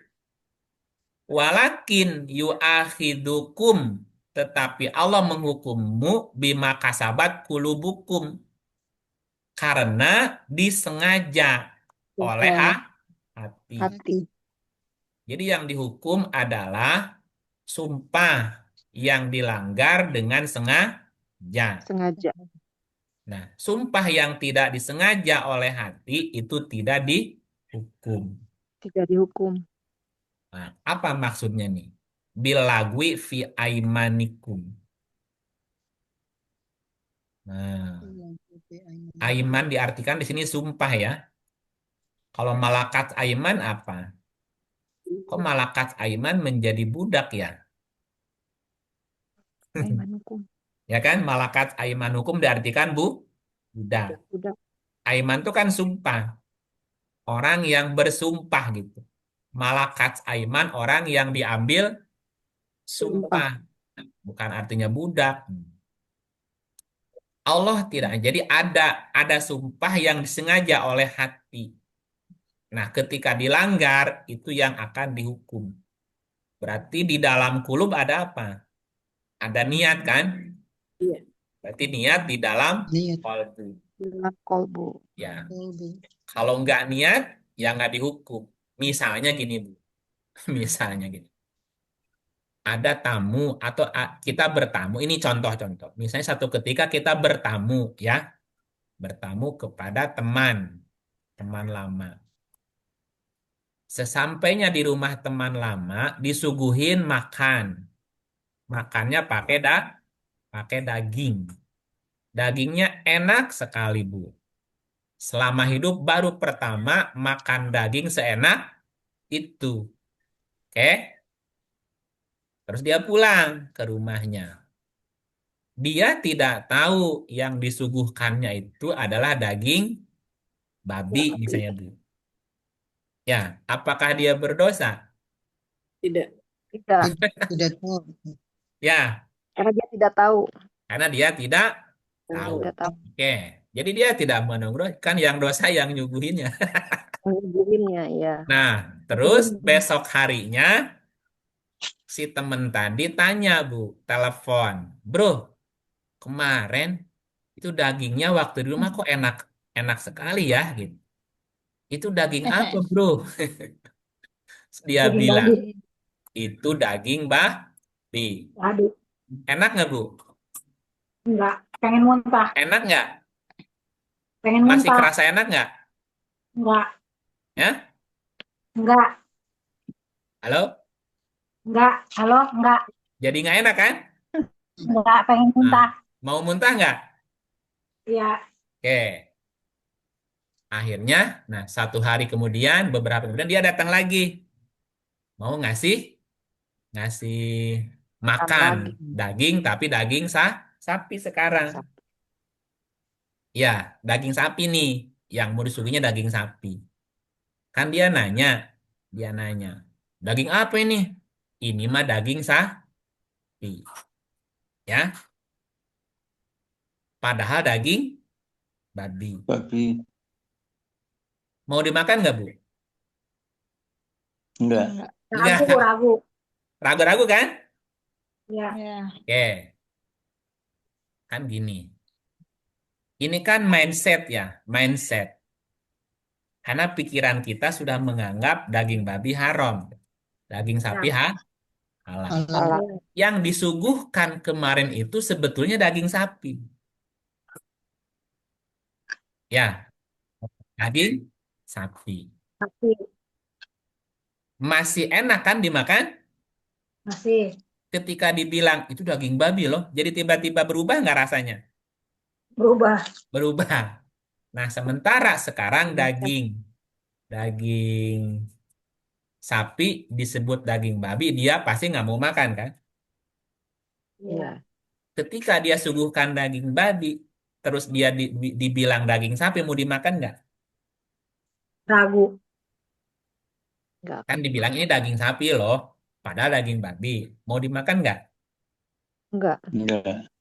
Walakin yu'akhidukum, tetapi Allah menghukummu bima kasabat kulubukum, karena disengaja oleh hati. Hati. Jadi yang dihukum adalah sumpah yang dilanggar dengan sengaja. Sengaja. Nah, sumpah yang tidak disengaja oleh hati itu tidak dihukum. Tidak dihukum. Nah, apa maksudnya nih? Bilagwi fi aimanikum. Nah, aiman diartikan di sini sumpah ya. Kalau malakat aiman apa? Kok malakat aiman menjadi budak ya? Aiman hukum. Ya kan? Malakat aiman hukum diartikan budak. Budak. Aiman itu kan sumpah. Orang yang bersumpah gitu. Malakat aiman orang yang diambil sumpah. Bukan artinya budak. Allah tidak. Jadi ada sumpah yang disengaja oleh hati. Nah, ketika dilanggar, itu yang akan dihukum. Berarti di dalam kulub ada apa? Ada niat kan? Iya. Berarti niat di dalam Niat. kolbu. Dalam kolbu. Ya, Kolbu. kalau nggak niat, ya nggak dihukum. Misalnya gini, Bu. Misalnya gini. Ada tamu atau kita bertamu. Ini contoh-contoh. Misalnya satu ketika kita bertamu, ya. Bertamu kepada teman lama. Sesampainya di rumah teman lama, disuguhin makan. Makannya pakai daging. Dagingnya enak sekali, Bu. Selama hidup baru pertama makan daging seenak itu. Oke? Terus dia pulang ke rumahnya. Dia tidak tahu yang disuguhkannya itu adalah daging babi, misalnya, Bu. Ya, apakah dia berdosa? Tidak. Tidak, Tidak tahu. Ya, karena dia tidak tahu. karena dia tidak tahu. Tidak tahu Oke, jadi dia tidak menunggu, kan yang dosa yang nyuguhinnya. menguburinnya, ya. Nah, terus besok harinya si temen tadi tanya, Bu, telepon. Bro, kemarin itu dagingnya waktu di rumah kok enak enak sekali ya gitu. Itu daging apa, Bro? Dia Daging bilang, babi. itu daging babi. Aduh, Enak nggak, Bu? enggak. Pengen muntah. Enak nggak? Pengen Masih muntah. kerasa enak nggak? Enggak. Ya? Enggak. Halo? Enggak. Halo? Enggak. Jadi nggak enak kan? Enggak. Pengen Nah, muntah. mau muntah nggak? Iya. Oke. Akhirnya, nah satu hari kemudian, beberapa kemudian dia datang lagi. Mau ngasih makan lagi. daging, tapi daging sapi sekarang. Sapi. Ya, daging sapi nih. Yang mau disuguhnya daging sapi. Kan dia nanya, daging apa ini? Ini mah daging sapi. Ya, padahal daging babi. Babi. Mau dimakan nggak, Bu? Enggak. Enggak. Ragu. Ragu-ragu kan? Iya. Ya. Oke, kan gini. Ini kan mindset ya, mindset. Karena pikiran kita sudah menganggap daging babi haram. Daging sapi halal. Halal. Halal. Yang disuguhkan kemarin itu sebetulnya daging sapi. Ya, daging sapi. Tapi Masih enak kan dimakan? masih Ketika dibilang itu daging babi loh. Jadi tiba-tiba berubah nggak rasanya? berubah. Berubah. Nah, sementara sekarang daging sapi disebut daging babi, dia pasti nggak mau makan kan? Iya. Ketika dia suguhkan daging babi, terus dia dibilang daging sapi, mau dimakan nggak? Ragu. Enggak Kan akan dibilang ini dimakan. daging sapi loh, padahal daging babi. Mau dimakan nggak? Enggak. Enggak.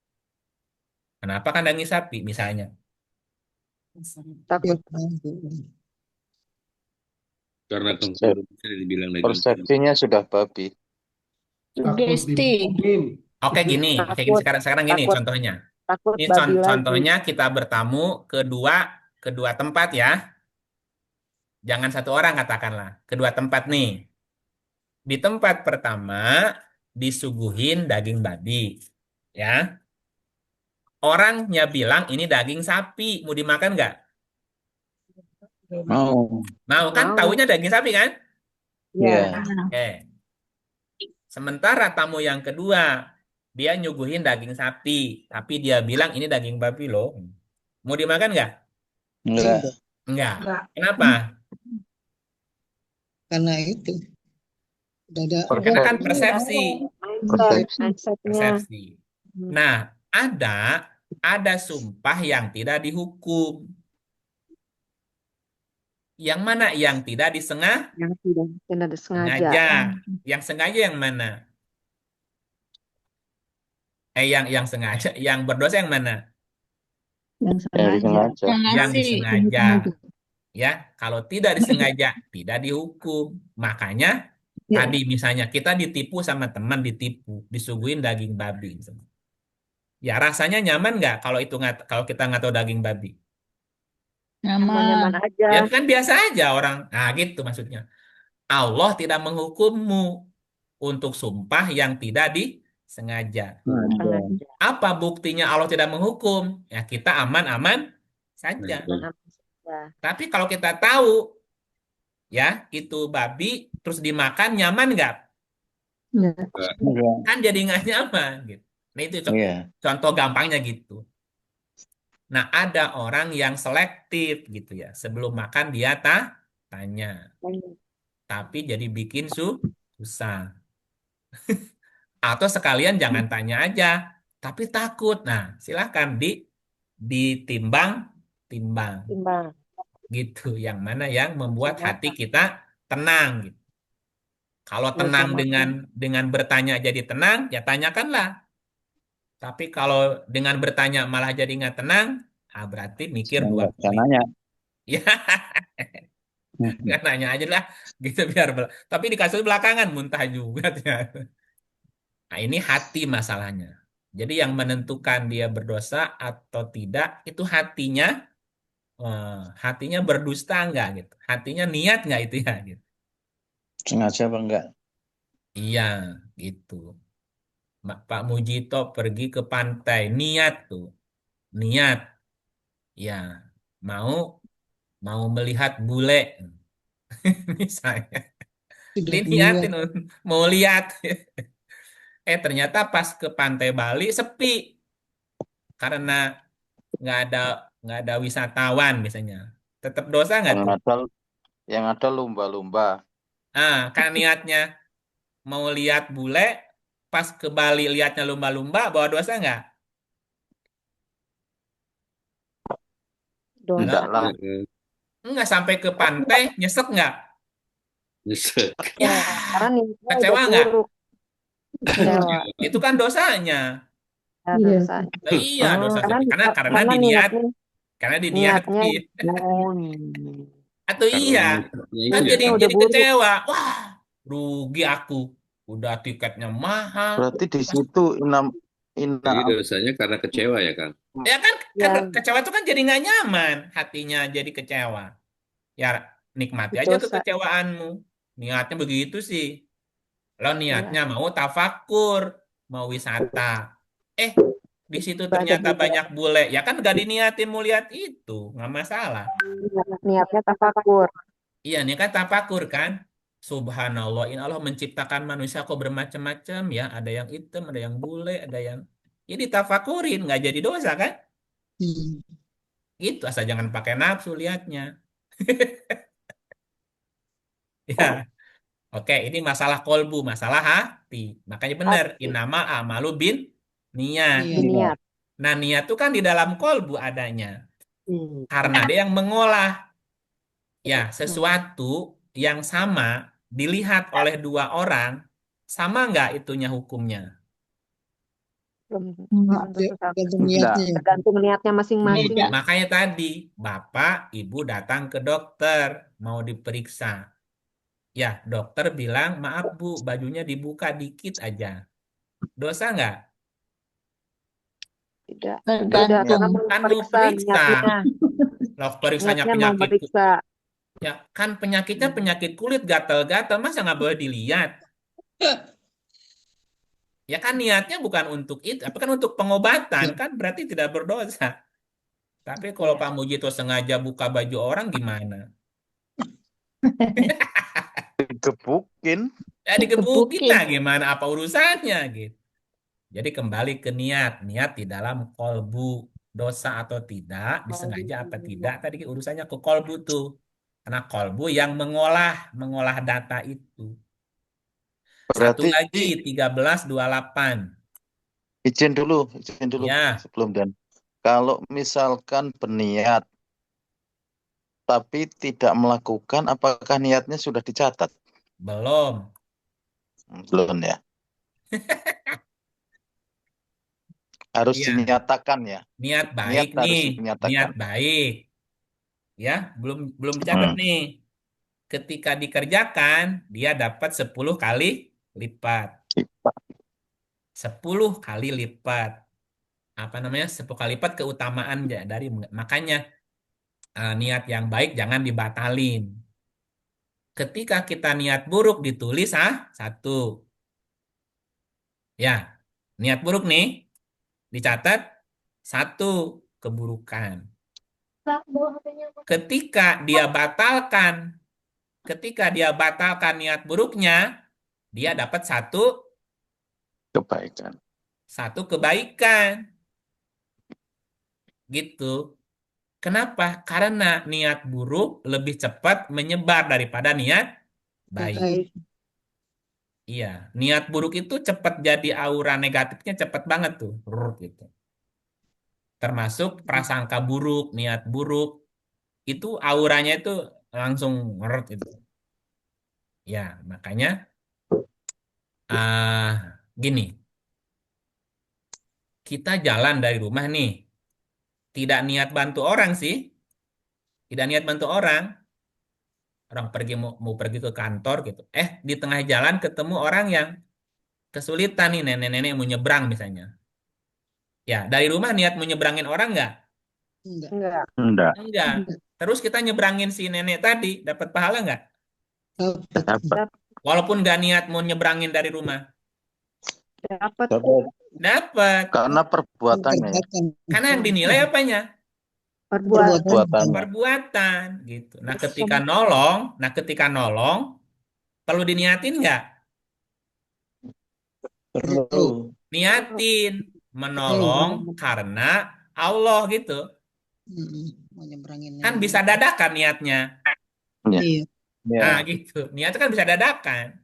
Kenapa kan daging sapi misalnya? Takut. Karena kalau bisa dibilang daging Persepsinya sudah babi. Takut Sugesti. dibohongin. Oke gini, Takut. sekarang gini Takut. contohnya. Takut Ini babi lagi. contohnya kita bertamu kedua tempat ya. Jangan satu orang katakanlah, kedua tempat nih. Di tempat pertama disuguhin daging babi, ya. Orangnya bilang ini daging sapi, mau dimakan nggak? Mau. Mau kan? Mau. Taunya daging sapi kan? Ya. Iya. Oke. Sementara tamu yang kedua, dia nyuguhin daging sapi, tapi dia bilang ini daging babi loh. Mau dimakan nggak? Enggak. Enggak. Enggak. Kenapa? Karena itu udah ada Karena kan persepsi. Mindsetnya. Persepsi. Nah, ada sumpah yang tidak dihukum. Yang mana yang tidak Yang tidak disengaja. sengaja? Yang sengaja yang mana? Yang sengaja, yang berdosa yang mana? Yang Yang sengaja. disengaja. Yang Ngasih. disengaja. Ya, kalau tidak disengaja, tidak dihukum. Makanya tadi misalnya kita ditipu sama teman, ditipu, disuguhin daging babi. Ya rasanya nyaman nggak kalau itu nggak kalau kita nggak tahu daging babi? Nyaman. Aman-aman aja. Ya kan biasa aja orang. Nah gitu maksudnya. Allah tidak menghukummu untuk sumpah yang tidak disengaja. Sengaja. Apa buktinya Allah tidak menghukum? Ya kita aman-aman saja. Aman-aman saja. Tapi kalau kita tahu ya itu babi terus dimakan nyaman nggak? Enggak. Enggak. Kan jadi nggak nyaman gitu. Nah itu Iya. contoh gampangnya gitu. Nah ada orang yang selektif gitu ya. Sebelum makan dia tanya. Tapi jadi bikin susah. Atau sekalian jangan tanya aja, tapi takut. Nah, silahkan ditimbang, timbang Timbang. gitu. Yang mana yang membuat hati kita tenang gitu. Kalau tenang Utamakan. dengan bertanya jadi tenang, ya tanyakanlah. Tapi kalau dengan bertanya malah jadi nggak tenang, berarti mikir dua Enggak usah kali. nanya. Ya, nggak nanya aja lah, gitu biar. Tapi di kasus belakangan muntah juga ternyata. Nah, ini hati masalahnya. Jadi yang menentukan dia berdosa atau tidak itu hatinya, hatinya berdusta enggak gitu. Hatinya niat enggak itu ya gitu. Sengaja apa enggak? Iya, gitu. Pak Mujito pergi ke pantai, niat tuh. Niat. Ya, mau mau melihat bule misalnya. Sudah Diniatin niat. mau lihat. Ternyata pas ke pantai Bali sepi karena nggak ada nggak ada wisatawan misalnya. Tetap dosa nggak Yang tuh? ada yang ada lumba-lumba. Kan niatnya mau lihat bule, pas ke Bali lihatnya lumba-lumba, bawa dosa nggak? Dosa. Enggak lah. Nggak sampai ke pantai, nyesek nggak? Nyesek. Ya, Ya, karena niatnya udah kecewa nggak? buruk. Kecewa. Itu kan dosanya. Ya, Iya. dosanya. Iya, dosa Karena karena karena karena niatnya diniatin. Oh, iya. Atau Karena iya, nyeseknya kan itu jadi niatnya kan. udah jadi buruk. kecewa. Wah, rugi aku. Udah tiketnya mahal. Berarti di Pas situ Jadi dosanya karena kecewa ya, Kang? Ya kan, Ya, kecewa itu kan jadi nggak nyaman, hatinya jadi kecewa. Ya nikmati aja dosa. kekecewaanmu. Niatnya begitu sih. Lo niatnya Ya, mau tafakur, mau wisata. Eh, di situ ibadah ternyata juga. banyak bule. Ya kan gak diniatin mau lihat itu, nggak masalah. Niatnya tafakur. Iya, ini kan tafakur kan. Subhanallah, ini Allah menciptakan manusia kok bermacam-macam ya. Ada yang hitam, ada yang bule, ada yang... Jadi tafakurin, nggak jadi dosa kan? Hmm. Gitu, asal jangan pakai nafsu lihatnya. Ya, oke, ini masalah kolbu, masalah hati. Makanya benar, Hati. innamal a'malu bin niat. Iya. Biniat. Nah, niat itu kan di dalam kolbu adanya. Karena dia yang mengolah. Ya, sesuatu yang sama dilihat oleh dua orang, sama nggak itunya hukumnya? Belum Enggak, belum tentu sama. tergantung enggak. niatnya. Tergantung niatnya masing-masing. Beda. Makanya tadi, Bapak, Ibu datang ke dokter, mau diperiksa. Ya, dokter bilang, maaf Bu, bajunya dibuka dikit aja. Dosa nggak? Tidak. Tidak, Tergantung. karena mau Kan mau periksa periksa. niatnya. Loh, periksanya Niatnya mau penyakit. periksa. Ya, kan penyakitnya penyakit kulit gatal-gatal, masa nggak boleh dilihat? Ya kan niatnya bukan untuk itu, tapi kan untuk pengobatan, Ya. kan berarti tidak berdosa. Tapi kalau Ya. Pak Mujito sengaja buka baju orang gimana? Digebukin. Ya digebukin Gebukin. lah gimana, apa urusannya gitu. Jadi kembali ke niat, niat di dalam kolbu, dosa atau tidak, disengaja apa tidak, tadi urusannya ke kolbu tuh. Karena kolbu yang mengolah data itu. Satu Berarti lagi 1328. izin dulu Ya, sebelum dan kalau misalkan berniat tapi tidak melakukan, apakah niatnya sudah dicatat? belum. Belum ya. Harus Iya, dinyatakan ya. niat baik Niat harus nih, niat dinyatakan. baik. Ya, belum dicatat Hmm. nih. Ketika dikerjakan, dia dapat 10 kali lipat. 10 kali lipat. Apa namanya? 10 kali lipat keutamaan dari makanya niat yang baik jangan dibatalin. Ketika kita niat buruk ditulis satu. Ya, niat buruk nih dicatat satu keburukan. Ketika dia batalkan, ketika dia batalkan niat buruknya, dia dapat Kebaikan. satu kebaikan. Gitu. Kenapa? Karena niat buruk lebih cepat menyebar daripada niat baik. Baik. Iya, niat buruk itu cepat jadi aura negatifnya cepat banget tuh. Gitu. Termasuk prasangka buruk, niat buruk, itu auranya itu langsung itu. Ya, makanya gini, kita jalan dari rumah nih, tidak niat bantu orang sih, tidak niat bantu orang pergi mau pergi ke kantor gitu. Di tengah jalan ketemu orang yang kesulitan nih, nenek-nenek mau nyebrang misalnya. Ya, dari rumah niat mau nyebrangin orang nggak? Enggak. Enggak. Enggak. Enggak. Terus kita nyebrangin si nenek tadi, dapat pahala nggak? Dapat. Walaupun nggak niat mau nyebrangin dari rumah. Dapat. Dapat. Karena perbuatannya ya. Karena yang dinilai apanya? Perbuatan. Perbuatan gitu. Nah, ketika nolong perlu diniatin nggak? Perlu. Niatin menolong karena Allah gitu. Mau nyebrangin. Kan bisa dadakan niatnya. Iya. Nah, gitu. Niatnya kan bisa dadakan.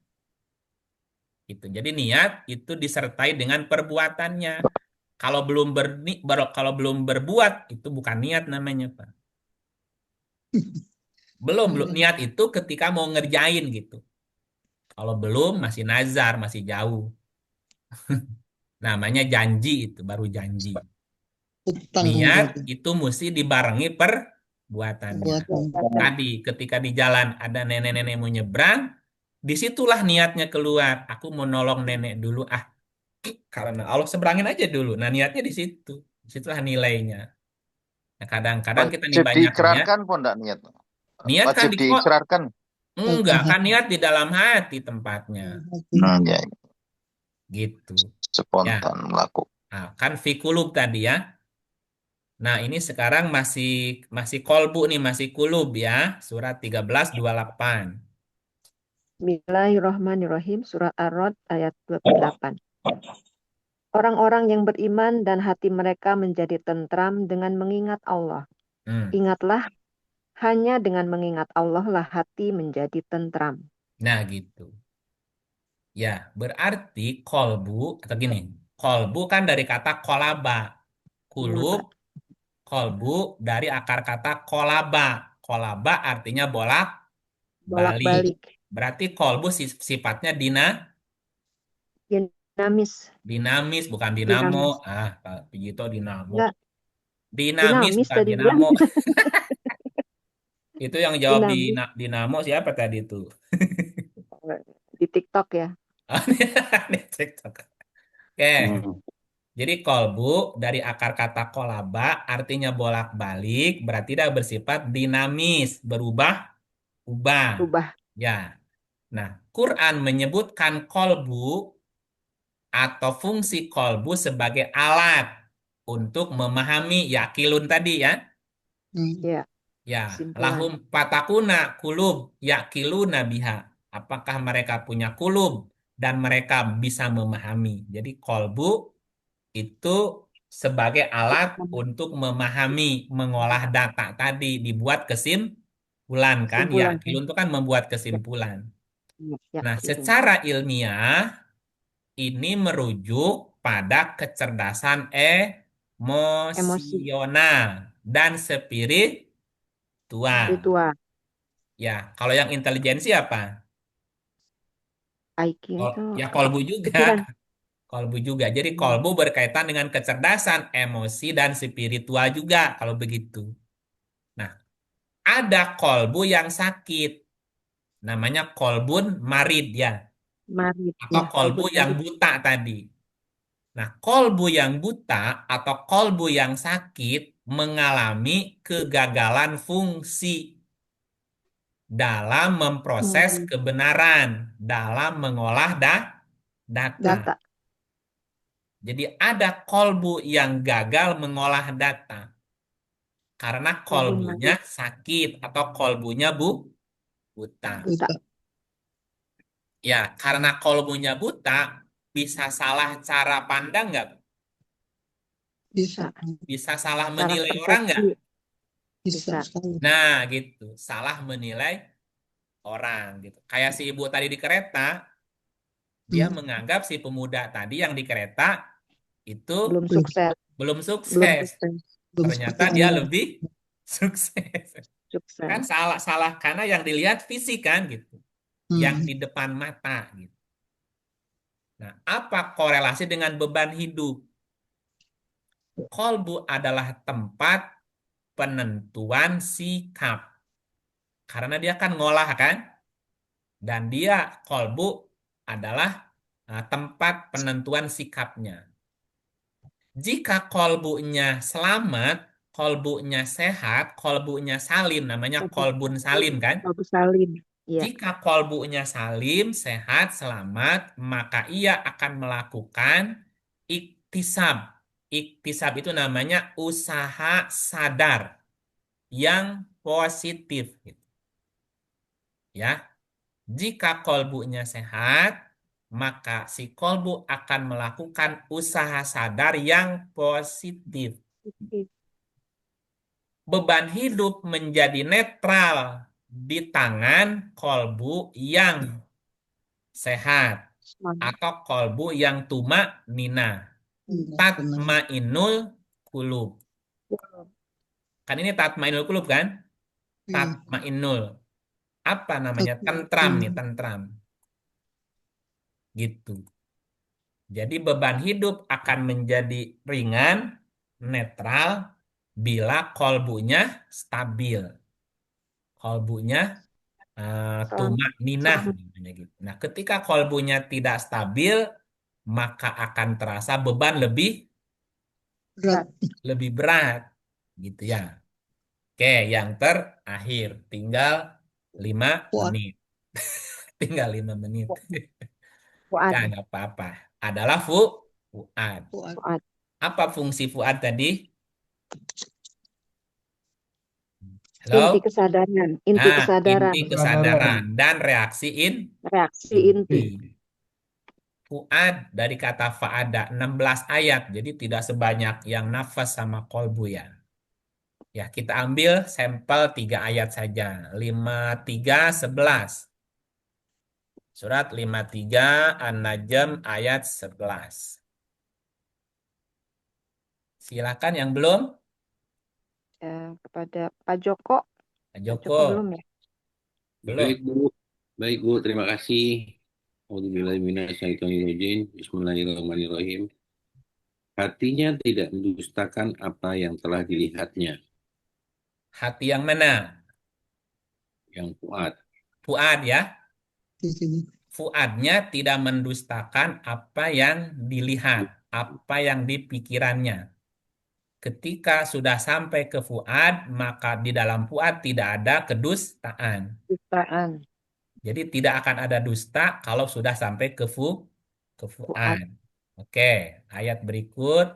Gitu. Jadi niat itu disertai dengan perbuatannya. Kalau belum berbuat itu bukan niat namanya, Pak. Belum niat itu ketika mau ngerjain gitu. Kalau belum masih nazar, masih jauh. Namanya janji itu baru janji. Niat itu mesti dibarengi perbuatannya. Tadi ketika di jalan ada nenek-nenek mau nyebrang, disitulah niatnya keluar. Aku mau nolong nenek dulu karena Allah seberangin aja dulu. Nah niatnya di situ, disitulah nilainya. Nah kadang-kadang kita nih Wajib banyak niat. diikrarkan pun enggak niat. Niat kan Wajib diikrarkan. enggak kan niat di dalam hati tempatnya. Ya. Gitu. Spontan melakukan. Nah, kan fikulub tadi ya. Nah, ini sekarang masih kolbu nih, masih kulub ya. Surat 13:28. Bismillahirrahmanirrahim. Surat Ar-Rod ayat 28. Orang-orang yang beriman dan hati mereka menjadi tentram dengan mengingat Allah. Ingatlah, hanya dengan mengingat Allah lah hati menjadi tentram. Nah, gitu. Ya, berarti kolbu, atau gini, kolbu kan dari kata kolaba. Kulub, kolbu dari akar kata kolaba. Kolaba artinya bolak-balik. Berarti kolbu sifatnya dinamis, bukan dinamo. Pak Pijito dinamo. Enggak. Dinamis bukan tadi dinamo. Itu yang jawab Dinamis. dinamo siapa tadi itu? Di TikTok ya. Di TikTok. Oke. Jadi kolbu dari akar kata kolaba artinya bolak-balik, berarti dia bersifat dinamis, berubah. Ya. Nah, Quran menyebutkan kolbu atau fungsi kolbu sebagai alat untuk memahami yakilun tadi ya. Ya. Ya, lahum patakuna kulub yakiluna biha. Apakah mereka punya kulub dan mereka bisa memahami. Jadi kolbu itu sebagai alat untuk memahami, mengolah data tadi, dibuat kesimpulan kan. Yakilun itu kan membuat kesimpulan. Nah, secara ilmiah ini merujuk pada kecerdasan emosional dan spiritual. Ya, kalau yang intelijensi apa? IQ itu. Ya, kolbu juga. Kolbu juga. Jadi kolbu berkaitan dengan kecerdasan, emosi, dan spiritual juga kalau begitu. Nah, ada kolbu yang sakit. Namanya kolbun marid ya. Marid. Atau Ya, kolbu kolbun yang marid. buta tadi. Nah, kolbu yang buta atau kolbu yang sakit mengalami kegagalan fungsi dalam memproses Hmm, kebenaran, dalam mengolah data. Data. Jadi ada kolbu yang gagal mengolah data karena Kolbun kolbunya marid. sakit atau kolbunya buta. Buta. Buta. Ya, karena kolbunya buta, bisa salah cara pandang nggak? Bisa. Bisa salah Salah menilai orang nggak? persepsi. Bisa Bisa. sekali. Nah, gitu. Salah menilai orang gitu. Kayak si ibu tadi di kereta, dia Hmm. menganggap si pemuda tadi yang di kereta itu Belum Belum, sukses. belum Belum sukses. sukses. belum Ternyata seperti dia Anda. lebih sukses. Kan Sukses. salah karena yang dilihat fisik kan gitu. Yang Hmm. di depan mata gitu. Nah, apa korelasi dengan beban hidup? Kolbu adalah tempat penentuan sikap. Karena dia kan ngolah kan? Dan dia kolbu adalah tempat penentuan sikapnya. Jika kolbunya selamat, kolbunya sehat, kolbunya salim, namanya Kolbu, kolbun salim kan? kolbu salin. Ya. Jika kolbunya salim, sehat, selamat, maka ia akan melakukan iktisab. Iktisab itu namanya usaha sadar yang positif, gitu. Ya, jika kolbunya sehat, maka si kolbu akan melakukan usaha sadar yang positif. Beban hidup menjadi netral di tangan kolbu yang sehat Semangat. atau kolbu yang tuma nina. Benar. Tatmainul kulub. Kan ini tatmainul kulub kan? Iya. Tatmainul. Apa namanya? Tentram nih, tentram. Gitu. Jadi beban hidup akan menjadi ringan, netral, bila kolbunya stabil. Kolbunya tumak ninah namanya gitu. Nah, ketika kolbunya tidak stabil, maka akan terasa beban Berat. lebih berat, gitu ya. Oke, yang terakhir tinggal 5 Kuat. menit. Tinggal 5 menit. Fuad. Ya, nggak apa-apa. Adalah fuad. Kuat. Fuad. Apa fungsi fuad tadi? Inti Halo? kesadaran. Inti Nah, kesadaran. inti kesadaran dan reaksi Reaksi inti. Fuad dari kata fa'ada 16 ayat, jadi tidak sebanyak yang nafas sama kolbu ya. Ya, kita ambil sampel 3 ayat saja. 53:11. Surat 53 An-Najm ayat 11. Silakan yang belum. Kepada Pak Joko. Pak Pak Joko. Joko belum ya? Belum. Baik, Bu. Baik, Bu. Terima kasih. Bismillahirrahmanirrahim. Hatinya tidak mendustakan apa yang telah dilihatnya. Hati yang mana? Yang fuad. Fuad ya. Di sini. Fuadnya tidak mendustakan apa yang dilihat, apa yang dipikirannya. Ketika sudah sampai ke fuad, maka di dalam fuad tidak ada kedustaan. Dustaan. Jadi tidak akan ada dusta kalau sudah sampai ke Fuad. fuad. Oke, ayat berikut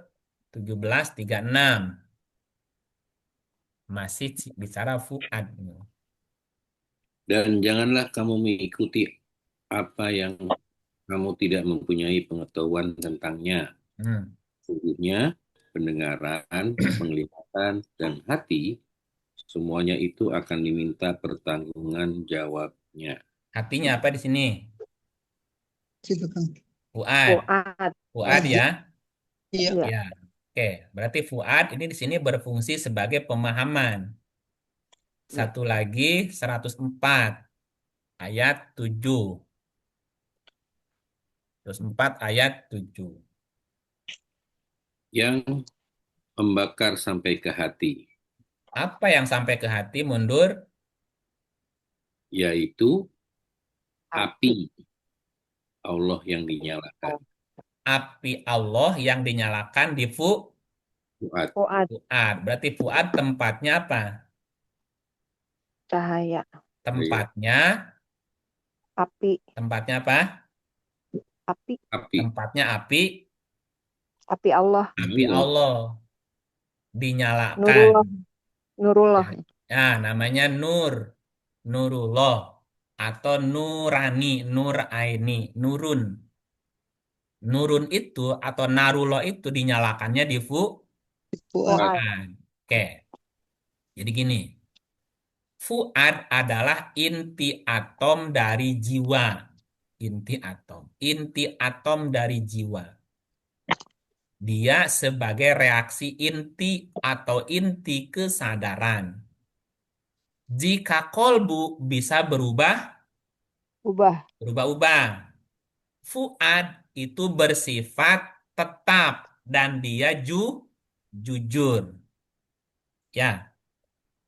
17:36. Masih bicara fuad. Dan janganlah kamu mengikuti apa yang kamu tidak mempunyai pengetahuan tentangnya. Sesungguhnya pendengaran, penglihatan, dan hati, semuanya itu akan diminta pertanggungan jawabnya. Hatinya apa di sini? Situ kan. Fuad. Fuad. Fuad ya. Iya. Ya. Oke, berarti fuad ini di sini berfungsi sebagai pemahaman. Satu lagi 104 ayat 7. 104 ayat 7. Yang membakar sampai ke hati. Apa yang sampai ke hati mundur? Yaitu Api. api Allah yang dinyalakan. Api Allah yang dinyalakan di Fuad. Fuad. fuad. Berarti fuad tempatnya apa? Cahaya. Tempatnya, Api. tempatnya apa? Api. Api. Tempatnya api, Api Allah. api Allah dinyalakan. Nurullah. Nurullah. Ya, namanya nur, nurullah atau nurani, nur aini, nurun. Nurun itu atau narullah itu dinyalakannya di Fuad. fuad. Oke. Jadi gini, fuad adalah inti atom dari jiwa. Inti atom. Inti atom dari jiwa. Dia sebagai reaksi inti atau inti kesadaran. Jika kolbu bisa Ubah. berubah-ubah. Fuad itu bersifat tetap dan dia jujur. Ya,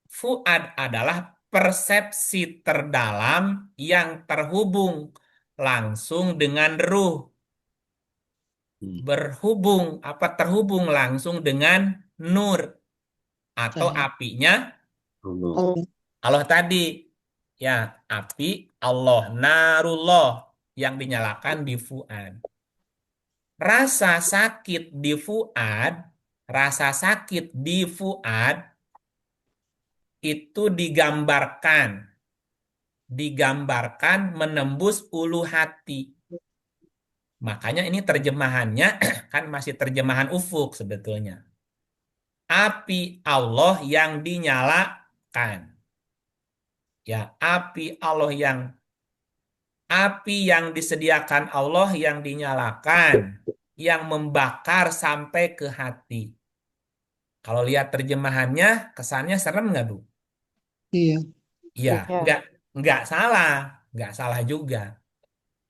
fuad adalah persepsi terdalam yang terhubung langsung dengan ruh. Terhubung langsung dengan nur atau Cahaya. apinya Allah. Allah tadi. Ya, api Allah, narullah yang dinyalakan di fuad. Rasa sakit di fuad, rasa sakit di fuad itu digambarkan menembus ulu hati. Makanya ini terjemahannya kan masih terjemahan ufuk sebetulnya. Api Allah yang dinyalakan. Ya, api yang disediakan Allah yang dinyalakan, yang membakar sampai ke hati. Kalau lihat terjemahannya, kesannya serem nggak, Bu? Iya. Iya, Ya. nggak salah juga.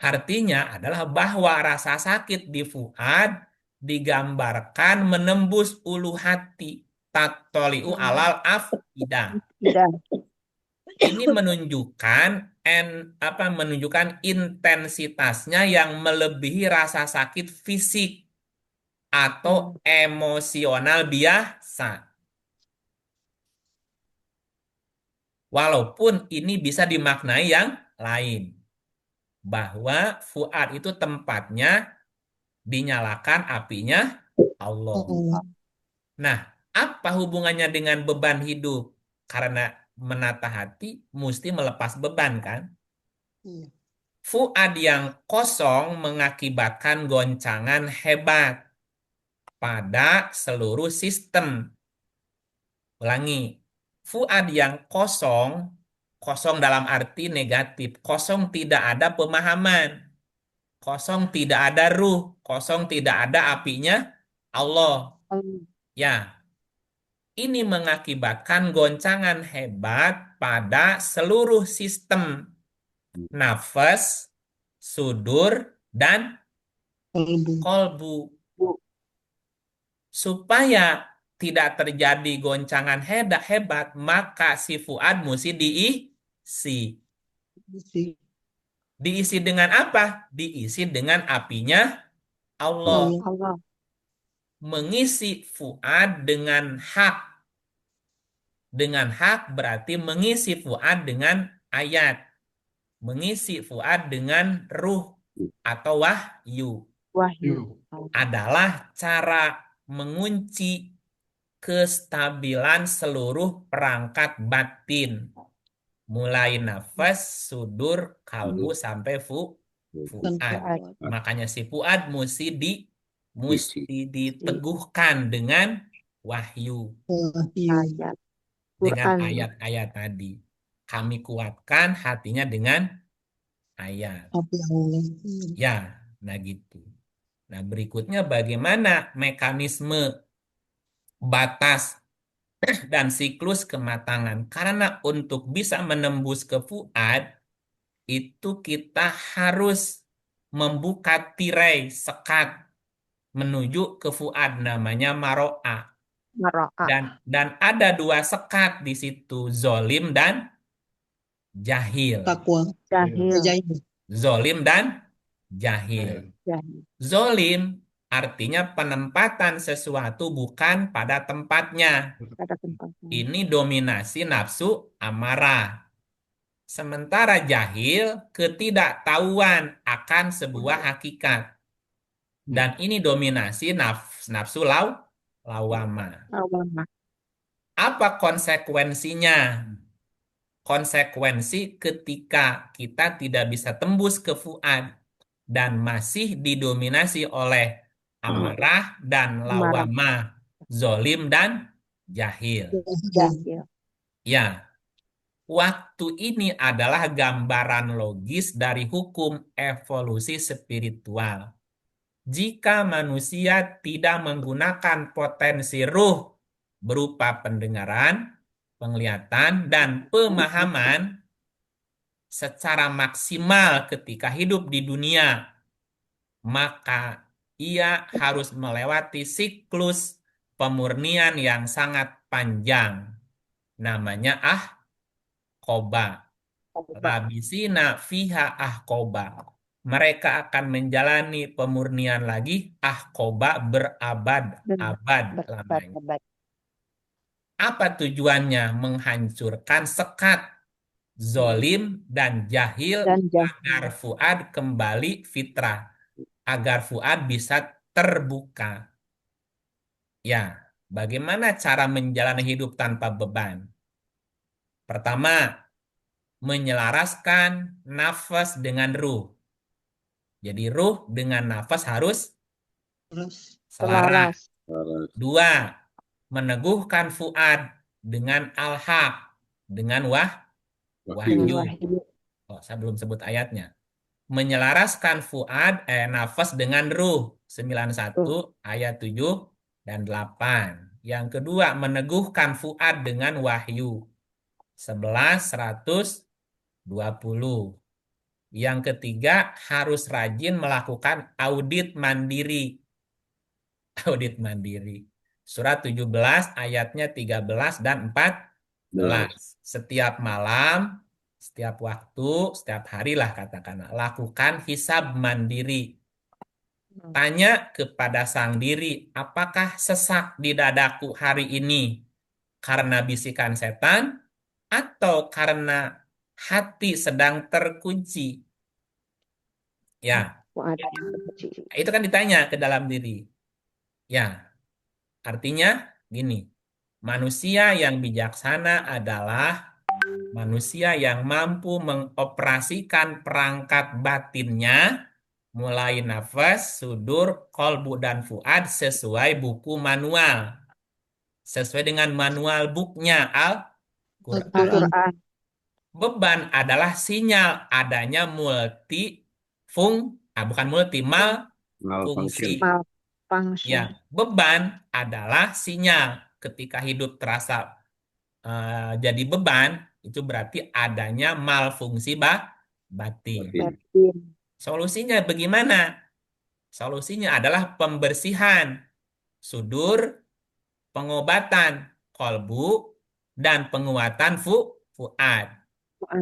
Artinya adalah bahwa rasa sakit di fuad digambarkan menembus ulu hati. Tattoliu alal afidah. Tidak. Ini menunjukkan intensitasnya yang melebihi rasa sakit fisik atau emosional biasa. Walaupun ini bisa dimaknai yang lain. Bahwa fuad itu tempatnya dinyalakan apinya Allah. Nah, apa hubungannya dengan beban hidup? Karena menata hati mesti melepas beban kan? Iya. Fuad yang kosong mengakibatkan goncangan hebat pada seluruh sistem. Ulangi, fuad yang kosong, kosong dalam arti negatif, kosong tidak ada pemahaman, kosong tidak ada ruh, kosong tidak ada apinya Allah. Ya, ini mengakibatkan goncangan hebat pada seluruh sistem nafas, sudur, dan kolbu. Supaya tidak terjadi goncangan hebat, maka si fuad mesti diisi. Diisi dengan apa? Diisi dengan apinya Allah. Mengisi fuad dengan hak. Dengan hak berarti mengisi fuad dengan ayat. Mengisi fuad dengan ruh atau wahyu. Adalah cara mengunci kestabilan seluruh perangkat batin. Mulai nafas, sudur, kalbu, sampai fuad. Makanya si fuad mesti diteguhkan dengan wahyu. Dengan ayat-ayat tadi. Kami kuatkan hatinya dengan ayat. Ya, nah gitu. Nah, berikutnya bagaimana mekanisme batas dan siklus kematangan. Karena untuk bisa menembus ke fuad, itu kita harus membuka tirai sekat menuju ke fuad, namanya maro'a. Maro'a. Dan ada dua sekat di situ, zolim dan jahil. Takwa. Jahil. Jahil. Zolim dan jahil. Jahil. Zolim artinya penempatan sesuatu bukan pada tempatnya. Pada tempatnya. Ini dominasi nafsu amarah. Sementara jahil ketidaktahuan akan sebuah hakikat. Dan ini dominasi nafsu lawamah. Lawamah. Apa konsekuensinya? Konsekuensi ketika kita tidak bisa tembus ke fuad dan masih didominasi oleh amarah dan lawamah, zolim dan jahil. Jahil. Ya, waktu ini adalah gambaran logis dari hukum evolusi spiritual. Jika manusia tidak menggunakan potensi ruh berupa pendengaran, penglihatan, dan pemahaman secara maksimal ketika hidup di dunia, maka ia harus melewati siklus pemurnian yang sangat panjang. Namanya ahqoba. Labisina fiha ahqoba. Mereka akan menjalani pemurnian lagi ahqoba berabad-abad lamanya. Berabad. Apa tujuannya? Menghancurkan sekat zolim dan jahil agar fuad kembali fitrah, agar fuad bisa terbuka. Ya, bagaimana cara menjalani hidup tanpa beban? Pertama, menyelaraskan nafas dengan ruh. Jadi ruh dengan nafas harus selaras. Dua, meneguhkan fuad dengan al-haq, dengan wahyu. Oh, saya belum sebut ayatnya. Menyelaraskan fuad nafas dengan ruh 91 ayat 7 dan 8. Yang kedua, meneguhkan fuad dengan wahyu 11 120. Yang ketiga, harus rajin melakukan audit mandiri. Audit mandiri. Surat 17 ayatnya 13 dan 14. Setiap malam, setiap waktu, setiap hari lah katakanlah, lakukan hisab mandiri. Tanya kepada sang diri, apakah sesak di dadaku hari ini karena bisikan setan atau karena hati sedang terkunci? Ya, itu kan ditanya ke dalam diri. Ya, artinya gini, manusia yang bijaksana adalah manusia yang mampu mengoperasikan perangkat batinnya mulai nafas, sudur, kolbu, dan fuad sesuai buku manual. Sesuai dengan manual booknya Al-Quran. Beban adalah sinyal adanya bukan multimal fungsi. Ya, beban adalah sinyal ketika hidup terasa jadi beban, itu berarti adanya malfungsi batin. Solusinya bagaimana? Solusinya adalah pembersihan sudur, pengobatan kolbu, dan penguatan fuad.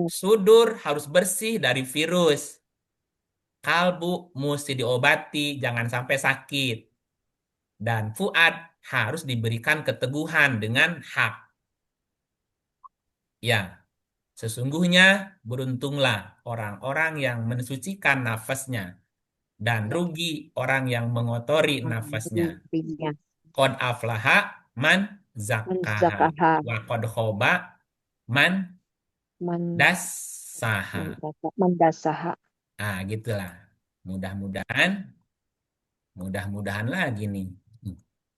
Sudur harus bersih dari virus. Kalbu mesti diobati, jangan sampai sakit. Dan fuad harus diberikan keteguhan dengan hak. Ya, sesungguhnya beruntunglah orang-orang yang mensucikan nafasnya. Dan rugi orang yang mengotori nafasnya. Qad aflaha man zakkaha wa qad khoba man dassaha. Nah, gitulah. Mudah-mudahan lagi nih.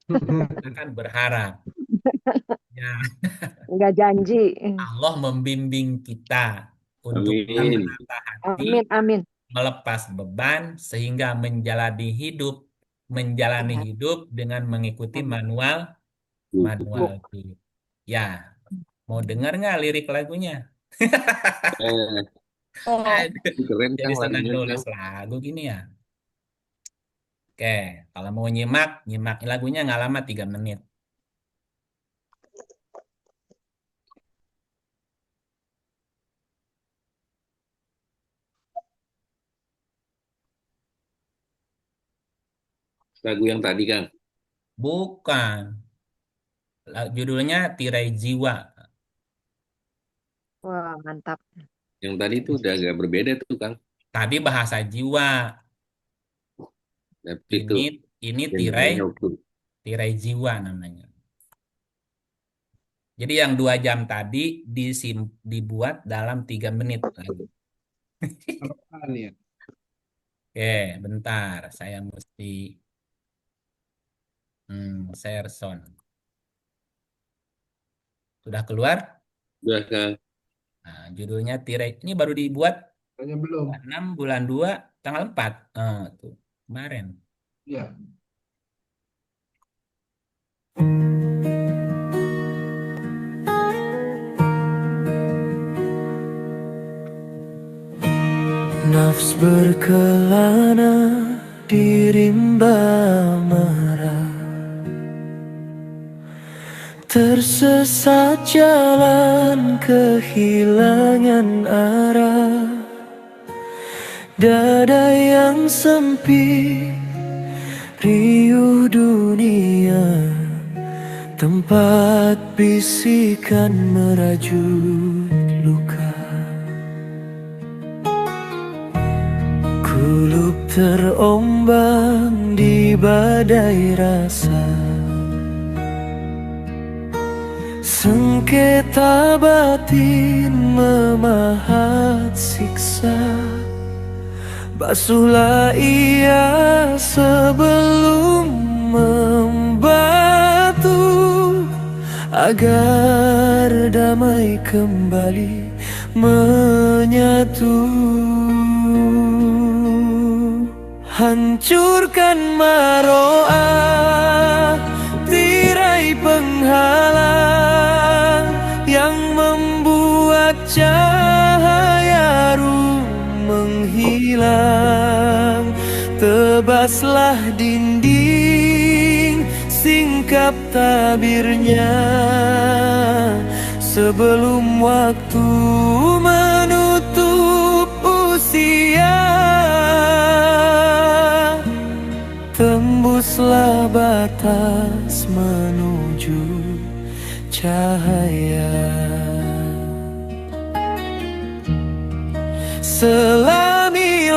Kita kan berharap. Ya. Enggak janji. Allah membimbing kita untuk menata hati, melepas beban sehingga menjalani hidup dengan mengikuti manual itu. Ya, mau dengar nggak lirik lagunya? Keren Jadi kan senang lagunya, nulis lagu gini ya. Oke, kalau mau nyimak lagunya nggak lama 3 menit. Lagu yang tadi, Kang. Bukan. Judulnya Tirai Jiwa. Wah, mantap. Yang tadi itu udah agak berbeda tuh, Kang. Tadi bahasa jiwa. Tapi itu Ini genrenya utuh. tirai jiwa namanya. Jadi yang 2 jam tadi dibuat dalam 3 menit lagi. Apaan ya? Oke, bentar. Saya mesti share sound. Sudah keluar? Udah, Kang. Nah, judulnya tirai. Ini baru dibuat Tanya belum? 6 bulan 2 tanggal 4. Tuh, kemarin. Ya. Nafs berkelana di rimba marah, tersesat jalan kehilangan arah. Dada yang sempit, riuh dunia, tempat bisikan merajut luka. Kulub terombang di badai rasa, sengketa batin memahat siksa. Basuhlah ia sebelum membatu, agar damai kembali menyatu. Hancurkan maroah, tirai penghalang yang membuat cahaya menghilang. Tebaslah dinding, singkap tabirnya, sebelum waktu menutup usia. Tembuslah batas menuju cahaya.